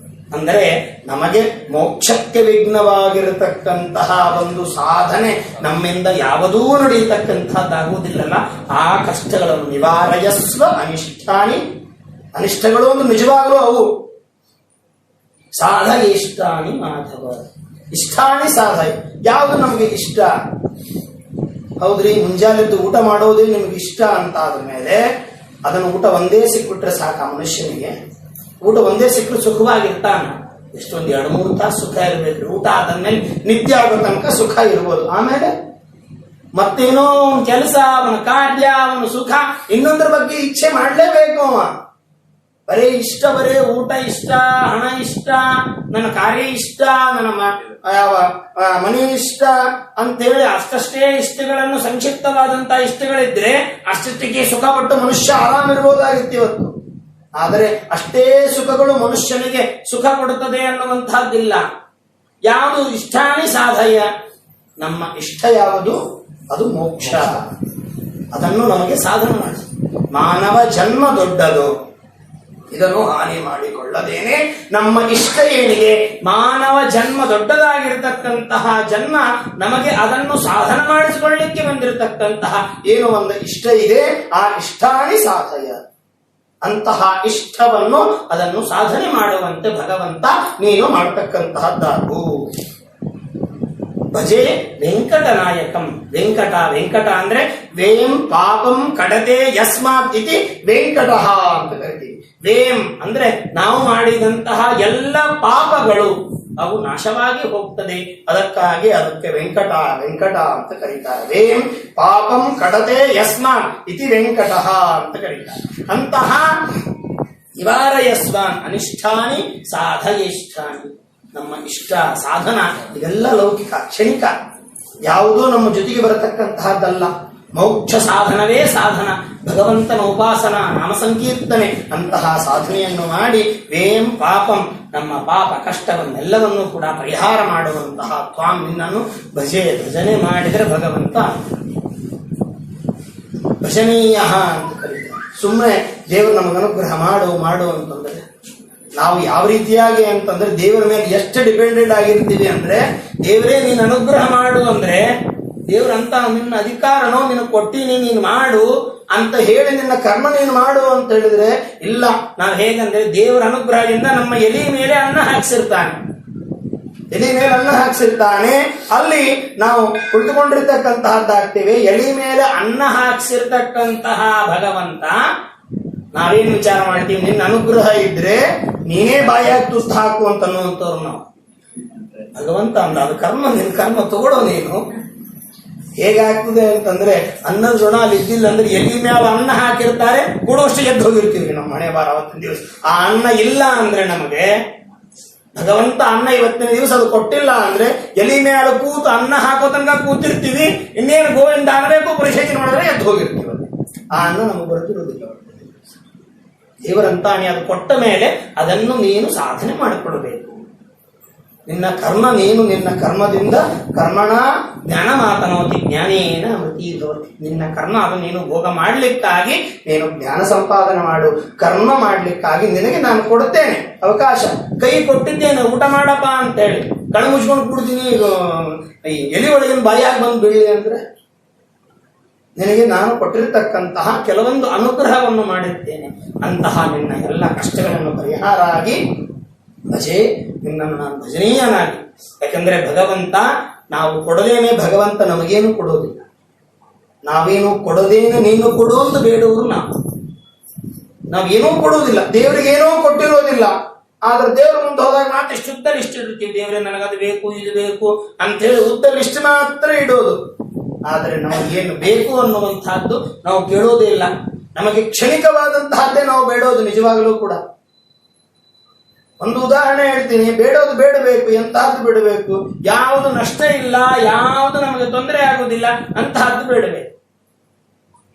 ಅಂದರೆ ನಮಗೆ ಮೋಕ್ಷಕ್ಕೆ ವಿಘ್ನವಾಗಿರತಕ್ಕಂತಹ ಒಂದು ಸಾಧನೆ ನಮ್ಮಿಂದ ಯಾವುದೂ ನಡೆಯತಕ್ಕಂತಹದ್ದಾಗುವುದಿಲ್ಲಲ್ಲ. ಆ ಕಷ್ಟಗಳನ್ನು ನಿವಾರಯಸ್ವ ಅನಿಷ್ಟಾನಿ. ಅನಿಷ್ಟಗಳು ಒಂದು ನಿಜವಾಗಲೂ ಅವು. ಸಾಧನೆ ಇಷ್ಟಾನಿ ಮಾಧವ. ಇಷ್ಟಾನಿ ಸಾಧನೆ. ಯಾವುದು ನಮಗೆ ಇಷ್ಟ? ಹೌದ್ರಿ, ಮುಂಜಾನೆದ್ದು ಊಟ ಮಾಡೋದೇ ನಿಮ್ಗೆ ಇಷ್ಟ ಅಂತ ಆದ ಮೇಲೆ ಅದನ್ನು ಊಟ ಒಂದೇ ಸಿಕ್ಬಿಟ್ರೆ ಸಾಕ ಮನುಷ್ಯನಿಗೆ. ಊಟ ಒಂದೇ ಸಿಕ್ಕರು ಸುಖವಾಗಿರ್ತಾನ. ಎಷ್ಟೊಂದು 2-3 ತಾಸು ಸುಖ ಇರಬೇಕು. ಊಟ ಆದ್ಮೇಲೆ ನಿತ್ಯ ಆಗೋ ತನಕ ಸುಖ ಇರ್ಬೋದು. ಆಮೇಲೆ ಮತ್ತೇನೋ ಕೆಲಸ, ಅವನ ಕಾರ್ಯ, ಅವನ ಸುಖ, ಇನ್ನೊಂದ್ರ ಬಗ್ಗೆ ಇಚ್ಛೆ ಮಾಡ್ಲೇಬೇಕು ಅವ. ಬರೇ ಇಷ್ಟ, ಬರೇ ಊಟ ಇಷ್ಟ, ಹಣ ಇಷ್ಟ, ನನ್ನ ಕಾರ್ಯ ಇಷ್ಟ, ನನ್ನ ಮನೆ ಇಷ್ಟ ಅಂತೇಳಿ ಅಷ್ಟಷ್ಟೇ ಇಷ್ಟಗಳನ್ನು, ಸಂಕ್ಷಿಪ್ತವಾದಂತಹ ಇಷ್ಟಗಳಿದ್ರೆ ಅಷ್ಟಕ್ಕೆ ಸುಖ ಪಟ್ಟು ಮನುಷ್ಯ ಆರಾಮಿರ್ಬೋದಾಗಿತ್ತು ಇವತ್ತು. ಆದರೆ ಅಷ್ಟೇ ಸುಖಗಳು ಮನುಷ್ಯನಿಗೆ ಸುಖ ಕೊಡುತ್ತದೆ ಅನ್ನುವಂತಹದ್ದಿಲ್ಲ. ಯಾವುದು ಇಷ್ಟಾನಿ ಸಾಧಯ, ನಮ್ಮ ಇಷ್ಟ ಯಾವುದು ಅದು ಮೋಕ್ಷ. ಅದನ್ನು ನಮಗೆ ಸಾಧನೆ ಮಾಡಿ. ಮಾನವ ಜನ್ಮ ದೊಡ್ಡದು, ಇದನ್ನು ಹಾನಿ ಮಾಡಿಕೊಳ್ಳದೇನೆ ನಮ್ಮ ಇಷ್ಟ ಏನಿದೆ. ಮಾನವ ಜನ್ಮ ದೊಡ್ಡದಾಗಿರ್ತಕ್ಕಂತಹ ಜನ್ಮ ನಮಗೆ ಅದನ್ನು ಸಾಧನ ಮಾಡಿಸಿಕೊಳ್ಳಲಿಕ್ಕೆ ಬಂದಿರತಕ್ಕಂತಹ ಏನು ಒಂದು ಇಷ್ಟ ಇದೆ, ಆ ಇಷ್ಟಾನಿ ಸಾಧಯ. ಅಂತಹ ಇಷ್ಟವನ್ನು ಅದನ್ನು ಸಾಧನೆ ಮಾಡುವಂತೆ ಭಗವಂತ ನೀನು ಮಾಡತಕ್ಕಂತಹದ್ದಾಗು. ಭಜೆ ವೆಂಕಟನಾಯಕಂ. ವೆಂಕಟ ಅಂದ್ರೆ ವೇಂ ಪಾಪಂ ಕಡತೆ ಯಸ್ಮಾತ್ ಇತಿ ವೆಂಕಟ ಅಂತ ಕರಿತೀವಿ. ವೇಂ ಅಂದ್ರೆ ನಾವು ಮಾಡಿದಂತಹ ಎಲ್ಲ ಪಾಪಗಳು ಅವು ನಾಶವಾಗಿ ಹೋಗ್ತದೆ. ಅದಕ್ಕಾಗಿ ಅದಕ್ಕೆ ವೆಂಕಟ ಅಂತ ಕರೀತಾರೆ. ವೇಂ ಪಾಪಂ ಕಡತೆ ಯಸ್ಮಾನ್ ಇತಿ ವೆಂಕಟ ಅಂತ ಕರೀತಾರೆ. ಅಂತಹ ನಿವಾರಯಸ್ವಾನ್ ಅನಿಷ್ಠಾನಿ ಸಾಧಯೇಷ್ಠಾನಿ. ನಮ್ಮ ಇಷ್ಟ ಸಾಧನ ಇದೆಲ್ಲ ಲೌಕಿಕ ಕ್ಷಣಿಕ, ಯಾವುದೂ ನಮ್ಮ ಜೊತೆಗೆ ಬರತಕ್ಕಂತಹದ್ದಲ್ಲ. ಮೋಕ್ಷ ಸಾಧನವೇ ಸಾಧನ, ಭಗವಂತನ ಉಪಾಸನ, ನಾಮ ಸಂಕೀರ್ತನೆ, ಅಂತಹ ಸಾಧನೆಯನ್ನು ಮಾಡಿ ವೇಂ ಪಾಪಂ, ನಮ್ಮ ಪಾಪ ಕಷ್ಟವನ್ನೆಲ್ಲವನ್ನೂ ಕೂಡ ಪರಿಹಾರ ಮಾಡುವಂತಹ ತ್ವಾಂ ನಿನ್ನನ್ನು ಭಜನೆ ಮಾಡಿದರೆ ಭಗವಂತ ಭಜನೀಯ ಅಂತ ಕರೀತಾರೆ. ಸುಮ್ಮನೆ ದೇವರು ನಮಗೆ ಅನುಗ್ರಹ ಮಾಡು ಅಂತಂದ್ರೆ ನಾವು ಯಾವ ರೀತಿಯಾಗಿ ಅಂತಂದ್ರೆ ದೇವರ ಮೇಲೆ ಎಷ್ಟು ಡಿಪೆಂಡೆಂಟ್ ಆಗಿರ್ತೀವಿ ಅಂದ್ರೆ, ದೇವರೇ ನೀನು ಅನುಗ್ರಹ ಮಾಡು ಅಂದ್ರೆ ದೇವ್ರಂತ ನಿನ್ನ ಅಧಿಕಾರನೋ ನಿನ್ನ ಕೊಟ್ಟಿನಿ ನೀನು ಮಾಡು ಅಂತ ಹೇಳಿ ನಿನ್ನ ಕರ್ಮ ನೀನು ಮಾಡು ಅಂತ ಹೇಳಿದ್ರೆ ಇಲ್ಲ. ನಾವು ಹೇಗಂದ್ರೆ ದೇವರ ಅನುಗ್ರಹದಿಂದ ನಮ್ಮ ಎಲಿ ಮೇಲೆ ಅನ್ನ ಹಾಕ್ಸಿರ್ತಾನೆ, ಅಲ್ಲಿ ನಾವು ಕುಳಿತುಕೊಂಡಿರ್ತಕ್ಕಂತಹದ್ದಾಗ್ತೇವೆ. ಎಲಿ ಮೇಲೆ ಅನ್ನ ಹಾಕ್ಸಿರ್ತಕ್ಕಂತಹ ಭಗವಂತ ನಾವೇನು ವಿಚಾರ ಮಾಡ್ತೀವಿ, ನಿನ್ನ ಅನುಗ್ರಹ ಇದ್ರೆ ನೀನೇ ಬಾಯಾಗಿ ತುಸ್ತು ಹಾಕು ಅಂತ ಅನ್ನುವಂಥವ್ರು ನಾವು. ಭಗವಂತ ಅಂದ, ಅದು ಕರ್ಮ, ನಿನ್ ಕರ್ಮ ತಗೊಳ್ಳೋ ನೀನು. ಹೇಗಾಗ್ತದೆ ಅಂತಂದ್ರೆ, ಅನ್ನದ ಋಣ ಅಲ್ಲಿ ಇದ್ದಿಲ್ಲ ಅಂದ್ರೆ ಎಲ್ಲಿ ಮ್ಯಾಲ ಅನ್ನ ಹಾಕಿರ್ತಾರೆ ಕೊಡುವಷ್ಟು ಎದ್ದು ಹೋಗಿರ್ತೀವಿ ನಮ್ಮ ಮನೆ ಬಾರ ಅವತ್ತಿನ ದಿವಸ. ಆ ಅನ್ನ ಇಲ್ಲ ಅಂದ್ರೆ ನಮಗೆ ಭಗವಂತ ಅನ್ನ ಇವತ್ತಿನ ದಿವಸ ಅದು ಕೊಟ್ಟಿಲ್ಲ ಅಂದ್ರೆ ಎಲಿ ಮ್ಯಾಲ ಕೂತು ಅನ್ನ ಹಾಕೋ ತನಕ ಕೂತಿರ್ತೀವಿ. ಇನ್ನೇನು ಗೋವಿಂದ ಅನ್ನಬೇಕು ಪರಿಶೇಚನೆ ಮಾಡಿದ್ರೆ ಎದ್ದು ಹೋಗಿರ್ತೀವಿ. ಆ ಅನ್ನ ನಮಗೆ ಬರ್ತಿರೋದಿಲ್ಲ. ದೇವರಂತಾನೆ ಅದು ಕೊಟ್ಟ ಮೇಲೆ ಅದನ್ನು ನೀನು ಸಾಧನೆ ಮಾಡಿಕೊಡಬೇಕು. ನಿನ್ನ ಕರ್ಮ ನೀನು ನಿನ್ನ ಕರ್ಮದಿಂದ ಕರ್ಮಣ ಜ್ಞಾನ ಮಾತನೋತಿ ಜ್ಞಾನೇನ ಅಮೃತಿ ಭವತಿ. ನಿನ್ನ ಕರ್ಮ ಅದು ನೀನು ಭೋಗ ಮಾಡ್ಲಿಕ್ಕಾಗಿ ನೀನು ಜ್ಞಾನ ಸಂಪಾದನೆ ಮಾಡು. ಕರ್ಮ ಮಾಡ್ಲಿಕ್ಕಾಗಿ ನಿನಗೆ ನಾನು ಕೊಡುತ್ತೇನೆ ಅವಕಾಶ. ಕೈ ಕೊಟ್ಟಿದ್ದೇನೆ ಊಟ ಮಾಡಪ್ಪ ಅಂತೇಳಿ ಕಣ್ಣು ಮುಚ್ಕೊಂಡು ಕೂಡ್ತೀನಿ, ಎಲಿ ಒಳಗಿನ ಬಾಯಾಗಿ ಬಂದು ಬೀಳಿ ಅಂದ್ರೆ ನಿನಗೆ ನಾನು ಕೊಟ್ಟಿರತಕ್ಕಂತಹ ಕೆಲವೊಂದು ಅನುಗ್ರಹವನ್ನು ಮಾಡಿರ್ತೇನೆ. ಅಂತಹ ನಿನ್ನ ಎಲ್ಲ ಕಷ್ಟಗಳನ್ನು ಪರಿಹಾರ ಆಗಿ ಭಜೆ, ನಿನ್ನನ್ನು ನಾನು ಭಜನೀಯನಾಗಿ. ಯಾಕಂದ್ರೆ ಭಗವಂತ ನಾವು ಕೊಡದೇನೆ ಭಗವಂತ ನಮಗೇನು ಕೊಡೋದಿಲ್ಲ. ನಾವೇನು ಕೊಡದೇನೆ ನೀನು ಕೊಡು ಅಂತ ಬೇಡುವರು ನಾವೇನೂ ಕೊಡುವುದಿಲ್ಲ. ದೇವರಿಗೇನೋ ಕೊಟ್ಟಿರೋದಿಲ್ಲ. ಆದ್ರೆ ದೇವ್ರ ಮುಂದೆ ಹೋದಾಗ ಮಾತ್ರ ಶುದ್ಧ ಲಿಸ್ಟ್ ಇಡ್ತೀವಿ. ದೇವರೇ ನನಗದು ಬೇಕು ಇದು ಬೇಕು ಅಂತ ಹೇಳಿ ಉದ್ದ ಲಿಸ್ಟ್ ಮಾತ್ರ ಇಡೋದು. ಆದರೆ ನಮಗೇನು ಬೇಕು ಅನ್ನುವಂತಹದ್ದು ನಾವು ಕೇಳೋದೇ ಇಲ್ಲ. ನಮಗೆ ಕ್ಷಣಿಕವಾದಂತಹದ್ದೇ ನಾವು ಬೇಡೋದು. ನಿಜವಾಗಲೂ ಕೂಡ ಒಂದು ಉದಾಹರಣೆ ಹೇಳ್ತೀನಿ. ಬೇಡೋದು ಬೇಡಬೇಕು, ಎಂತಹದ್ದು ಬಿಡಬೇಕು, ಯಾವುದು ನಷ್ಟ ಇಲ್ಲ, ಯಾವುದು ನಮಗೆ ತೊಂದರೆ ಆಗುವುದಿಲ್ಲ ಅಂತಹದ್ದು ಬೇಡಬೇಕು.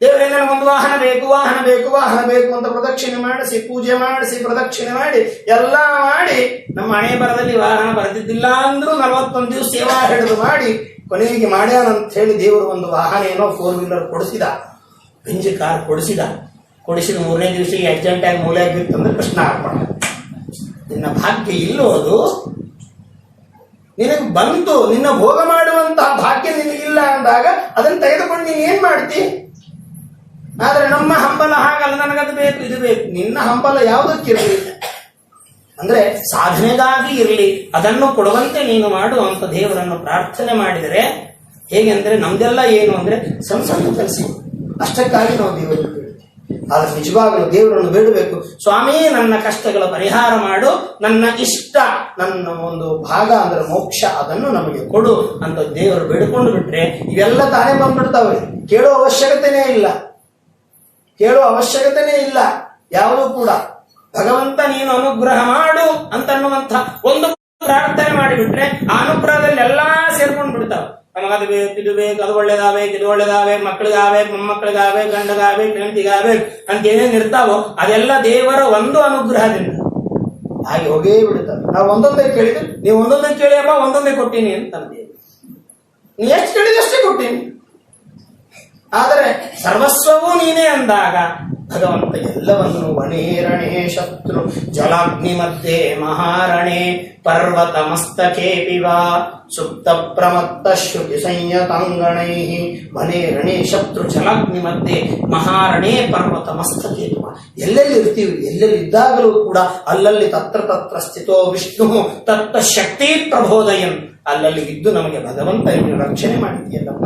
ದೇವರೇ ನನಗೊಂದು ವಾಹನ ಬೇಕು, ವಾಹನ ಬೇಕು, ವಾಹನ ಬೇಕು ಅಂತ ಪ್ರದಕ್ಷಿಣೆ ಮಾಡಿಸಿ, ಪೂಜೆ ಮಾಡಿಸಿ, ಪ್ರದಕ್ಷಿಣೆ ಮಾಡಿ ಎಲ್ಲ ಮಾಡಿ ನಮ್ಮ ಹಣೆ ಬರದಲ್ಲಿ ವಾಹನ ಬರೆದಿದ್ದಿಲ್ಲ ಅಂದ್ರೂ 41 ದಿವಸ ಸೇವಾ ಹಿಡಿದು ಮಾಡಿ ಕೊನೆಗೆ ಮಾಡ್ಯಾನಂತ ಹೇಳಿ ದೇವರು ಒಂದು ವಾಹನ ಏನೋ 4 ವೀಲರ್ ಕೊಡಿಸಿದ, ಬೆಂಜ್ ಕಾರ್ ಕೊಡಿಸಿದ. 3ನೇ ದಿವಸ ಅರ್ಜೆಂಟ್ ಆಗಿ ಮೂಲೆ ಆಗಿತ್ತಂದ್ರೆ ಪ್ರಶ್ನೆ ಆಗ್ಬಾರ್ದು. ನಿನ್ನ ಭಾಗ್ಯ ಇಲ್ಲೋದು ನಿನಗೆ ಬಂತು, ನಿನ್ನ ಭೋಗ ಮಾಡುವಂತಹ ಭಾಗ್ಯ ನಿನಗಿಲ್ಲ ಅಂದಾಗ ಅದನ್ನು ತೆಗೆದುಕೊಂಡು ನೀನು ಏನ್ ಮಾಡ್ತಿ? ಆದ್ರೆ ನಮ್ಮ ಹಂಬಲ ಹಾಗಲ್ಲ, ನನಗದು ಬೇಕು ಇದು ಬೇಕು. ನಿನ್ನ ಹಂಬಲ ಯಾವುದಕ್ಕಿರಲಿ ಅಂದ್ರೆ ಸಾಧನೆಗಾಗಿ ಇರಲಿ, ಅದನ್ನು ಕೊಡುವಂತೆ ನೀನು ಮಾಡು ಅಂತ ದೇವರನ್ನು ಪ್ರಾರ್ಥನೆ ಮಾಡಿದರೆ ಹೇಗೆ ಅಂದ್ರೆ ನಮ್ದೆಲ್ಲ ಏನು ಅಂದ್ರೆ ಸಣ್ಣ ಸಣ್ಣ ಕೆಲಸ, ಅಷ್ಟಕ್ಕಾಗಿ ನಾವು ದೇವರನ್ನು ಬೇಡ್ತೀವಿ. ಆದ್ರೆ ನಿಜವಾಗಲೂ ದೇವರನ್ನು ಬೇಡಬೇಕು. ಸ್ವಾಮಿ ನನ್ನ ಕಷ್ಟಗಳ ಪರಿಹಾರ ಮಾಡು, ನನ್ನ ಇಷ್ಟ, ನನ್ನ ಒಂದು ಭಾಗ ಅಂದ್ರೆ ಮೋಕ್ಷ, ಅದನ್ನು ನಮಗೆ ಕೊಡು ಅಂತ ದೇವರು ಬೇಡಿಕೊಂಡು ಬಿಟ್ರೆ ಇವೆಲ್ಲ ತಾನೇ ಬಂದ್ಬಿಡ್ತಾವೆ. ಕೇಳೋ ಅವಶ್ಯಕತೆನೇ ಇಲ್ಲ, ಕೇಳೋ ಅವಶ್ಯಕತೆನೇ ಇಲ್ಲ ಯಾವುದೂ ಕೂಡ. ಭಗವಂತ ನೀನು ಅನುಗ್ರಹ ಮಾಡು ಅಂತನ್ನುವಂಥ ಒಂದು ಪ್ರಾರ್ಥನೆ ಮಾಡಿಬಿಟ್ರೆ ಆ ಅನುಗ್ರಹದಲ್ಲಿ ಎಲ್ಲಾ ಸೇರ್ಕೊಂಡು ಬಿಡ್ತಾವೆ. ನಮಗದು ಬೇಕು, ಇದು ಬೇಕು, ಅದು ಒಳ್ಳೇದಾಗಬೇಕು, ಇದು ಒಳ್ಳೇದಾಗಬೇಕು, ಮಕ್ಕಳಿಗಾಗಬೇಕು, ಮೊಮ್ಮಕ್ಕಳಿಗಾಗಬೇಕು, ಗಂಡಗಾಗಬೇಕು, ಹೆಂಡತಿಗಾಗಬೇಕು ಅಂತ ಏನೇನು ಇರ್ತಾವೋ ಅದೆಲ್ಲ ದೇವರ ಒಂದು ಅನುಗ್ರಹದಿಂದ ಹಾಗೆ ಹೋಗೇ ಬಿಡುತ್ತವೆ. ನಾವು ಒಂದೊಂದೇ ಕೇಳಿದ್ರೆ ನೀವು ಒಂದೊಂದೇ ಕೇಳಿಯಪ್ಪ ಒಂದೊಂದೇ ಕೊಟ್ಟೀನಿ ಅಂತ ಅಂದೇವೆ. ನೀ ಎಷ್ಟು ಕೇಳಿದಷ್ಟೇ ಕೊಟ್ಟೀನಿ. ಆದರೆ ಸರ್ವಸ್ವವೂ ನೀನೇ ಅಂದಾಗ ಭಗವಂತ ಎಲ್ಲವನ್ನು ವನೇರಣೆ ಶತ್ರು ಜಲಾಗ್ನಿ ಮಧ್ಯೆ ಮಹಾರಣೆ ಪರ್ವತ ಮಸ್ತಕೆ ಪಿವ ಸುಪ್ತ ಪ್ರಮತ್ತ ಶ್ರುತಿ ಸಂಯತಾಂಗಣೈ ವನೇರಣೆ ಶತ್ರು ಜಲಾಗ್ನಿ ಮಧ್ಯೆ ಮಹಾರಣೆ ಪರ್ವತ ಮಸ್ತಕೆ ಪಿವ. ಎಲ್ಲೆಲ್ಲಿ ಇರ್ತೀವಿ, ಎಲ್ಲೆಲ್ಲಿ ಇದ್ದಾಗಲೂ ಕೂಡ ಅಲ್ಲಲ್ಲಿ ತತ್ರ ತತ್ರ ಸ್ಥಿತೋ ವಿಷ್ಣು ತತ್ತ ಶಕ್ತಿ ಪ್ರಬೋದಯನ್, ಅಲ್ಲಲ್ಲಿ ಇದ್ದು ನಮಗೆ ಭಗವಂತ ರಕ್ಷಣೆ ಮಾಡಿದೆಯಲ್ಲಪ್ಪ.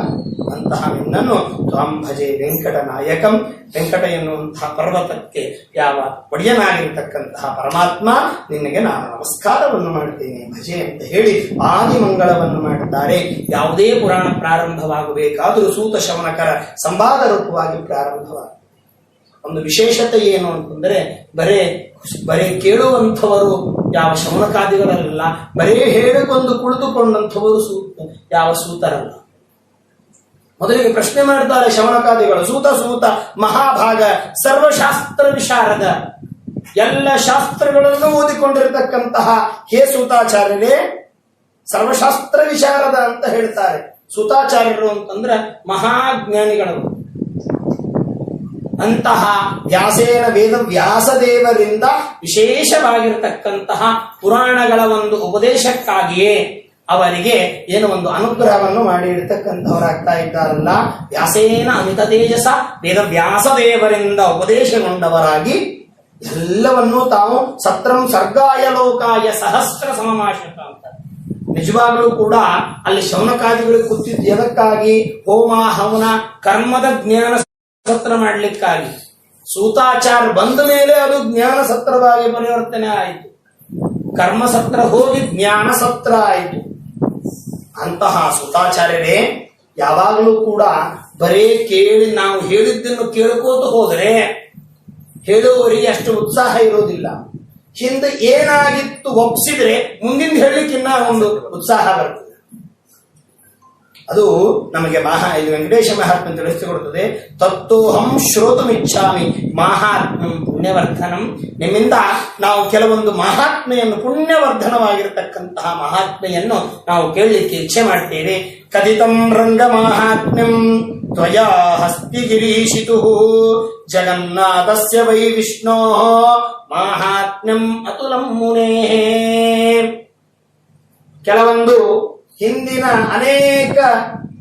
ಅಂತಹ ನಿನ್ನನ್ನು ತ್ವಾಂ ಭಜೆ ವೆಂಕಟ ನಾಯಕಂ. ವೆಂಕಟ ಎನ್ನುವಂತಹ ಪರ್ವತಕ್ಕೆ ಯಾವ ಒಡೆಯನಾಗಿರ್ತಕ್ಕಂತಹ ಪರಮಾತ್ಮ, ನಿನಗೆ ನಾನು ನಮಸ್ಕಾರವನ್ನು ಮಾಡ್ತೇನೆ ಭಜೆ ಅಂತ ಹೇಳಿ ಆದಿಮಂಗಳವನ್ನು ಮಾಡುತ್ತಾರೆ. ಯಾವುದೇ ಪುರಾಣ ಪ್ರಾರಂಭವಾಗಬೇಕಾದರೂ ಸೂತ ಶವನಕರ ಸಂವಾದ ರೂಪವಾಗಿ ಪ್ರಾರಂಭವಾಗ. ಒಂದು ವಿಶೇಷತೆ ಏನು ಅಂತಂದ್ರೆ ಬರೇ ಕೇಳುವಂಥವರು ಯಾವ ಶೌನಕಾದಿಗಳಲ್ಲ, ಬರೇ ಹೇಳಿಕೊಂಡು ಕುಳಿತುಕೊಂಡಂಥವರು ಯಾವ ಸೂತರಲ್ಲ. ಮೊದಲಿಗೆ ಪ್ರಶ್ನೆ ಮಾಡ್ತಾರೆ ಶೌನಕಾದಿಗಳು. ಸೂತ ಮಹಾಭಾಗ ಸರ್ವಶಾಸ್ತ್ರ ವಿಶಾರದ, ಎಲ್ಲ ಶಾಸ್ತ್ರಗಳನ್ನು ಓದಿಕೊಂಡಿರತಕ್ಕಂತಹ ಹೇ ಸೂತಾಚಾರ್ಯರೇ ಸರ್ವಶಾಸ್ತ್ರ ವಿಶಾರದ ಅಂತ ಹೇಳ್ತಾರೆ. ಸೂತಾಚಾರ್ಯರು ಅಂತಂದ್ರೆ ಮಹಾಜ್ಞಾನಿಗಳು. ಅಂತಹ ವ್ಯಾಸೇನ ವೇದ ವ್ಯಾಸದೇವರಿಂದ ವಿಶೇಷವಾಗಿರತಕ್ಕಂತಹ ಪುರಾಣಗಳ ಒಂದು ಉಪದೇಶಕ್ಕಾಗಿಯೇ ಅವರಿಗೆ ಏನು ಒಂದು ಅನುಗ್ರಹವನ್ನು ಮಾಡಿರ್ತಕ್ಕಂಥವರಾಗ್ತಾ ಇದ್ದಾರಲ್ಲ. ವ್ಯಾಸೇನ ಅಮಿತ ತೇಜಸ ವೇದ ವ್ಯಾಸದೇವರಿಂದ ಉಪದೇಶಗೊಂಡವರಾಗಿ ಎಲ್ಲವನ್ನೂ ತಾವು ಸತ್ರಂ ಸರ್ಗಾಯ ಲೋಕಾಯ ಸಹಸ್ರ ಸಮಮಾಶ್ರಿತ ಅಂತ. ನಿಜವಾಗಲೂ ಕೂಡ ಅಲ್ಲಿ ಶೌನಕಾದಿಗಳು ಕೂತಿದ್ದು ಎದಕ್ಕಾಗಿ? ಹೋಮ ಹವನ ಕರ್ಮದ ಜ್ಞಾನ ಸತ್ರ ಮಾಡಲಿಕ್ಕಾಗಿ. ಸೂತಾಚಾರ ಬಂದ ಮೇಲೆ ಅದು ಜ್ಞಾನ ಸತ್ರವಾಗಿ ಪರಿವರ್ತನೆ ಆಯಿತು. ಕರ್ಮಸತ್ರ ಹೋಗಿ ಜ್ಞಾನ ಸತ್ರ ಆಯಿತು. ಅಂತಹ ಸುತಾಚಾರ್ಯರೇ, ಯಾವಾಗಲೂ ಕೂಡ ಬರೇ ಕೇಳಿ ನಾವು ಹೇಳಿದ್ದನ್ನು ಕೇಳ್ಕೋತ ಹೋದರೆ ಹೇಳುವವರಿಗೆ ಅಷ್ಟು ಉತ್ಸಾಹ ಇರೋದಿಲ್ಲ. ಹಿಂದೆ ಏನಾಗಿತ್ತು ಒಪ್ಪಿಸಿದ್ರೆ ಮುಂದಿನ ಹೇಳಲಿಕ್ಕಿನ್ನ ಒಂದು ಉತ್ಸಾಹ ಬರ್ತದೆ. ಅದು ನಮಗೆ ಇದು ವೆಂಕಟೇಶ ಮಹಾತ್ಮ ತಿಳಿಸಿಕೊಡುತ್ತದೆ. ತತ್ವೋಹಂ ಶ್ರೋತುಮಿಚ್ಛಾಮಿ ಮಹಾತ್ಮ್ಯಂ ಪುಣ್ಯವರ್ಧನಂ. ನಿಮ್ಮಿಂದ ನಾವು ಕೆಲವೊಂದು ಮಹಾತ್ಮೆಯನ್ನು, ಪುಣ್ಯವರ್ಧನವಾಗಿರತಕ್ಕಂತಹ ಮಹಾತ್ಮೆಯನ್ನು ನಾವು ಕೇಳಲಿಕ್ಕೆ ಇಚ್ಛೆ ಮಾಡ್ತೇವೆ. ಕಥಿತಂ ರಂಗ ಮಹಾತ್ಮ್ಯಂ ತ್ವಯಾ ಹಸ್ತಿಗಿರೀಶಿತು ಜಗನ್ನಾಥಸ್ಯ ವೈ ವಿಷ್ಣೋ ಮಾಹಾತ್ಮ್ಯಂ ಅತುಲಂ ಮುನೇ. ಕೆಲವೊಂದು ಹಿಂದಿನ ಅನೇಕ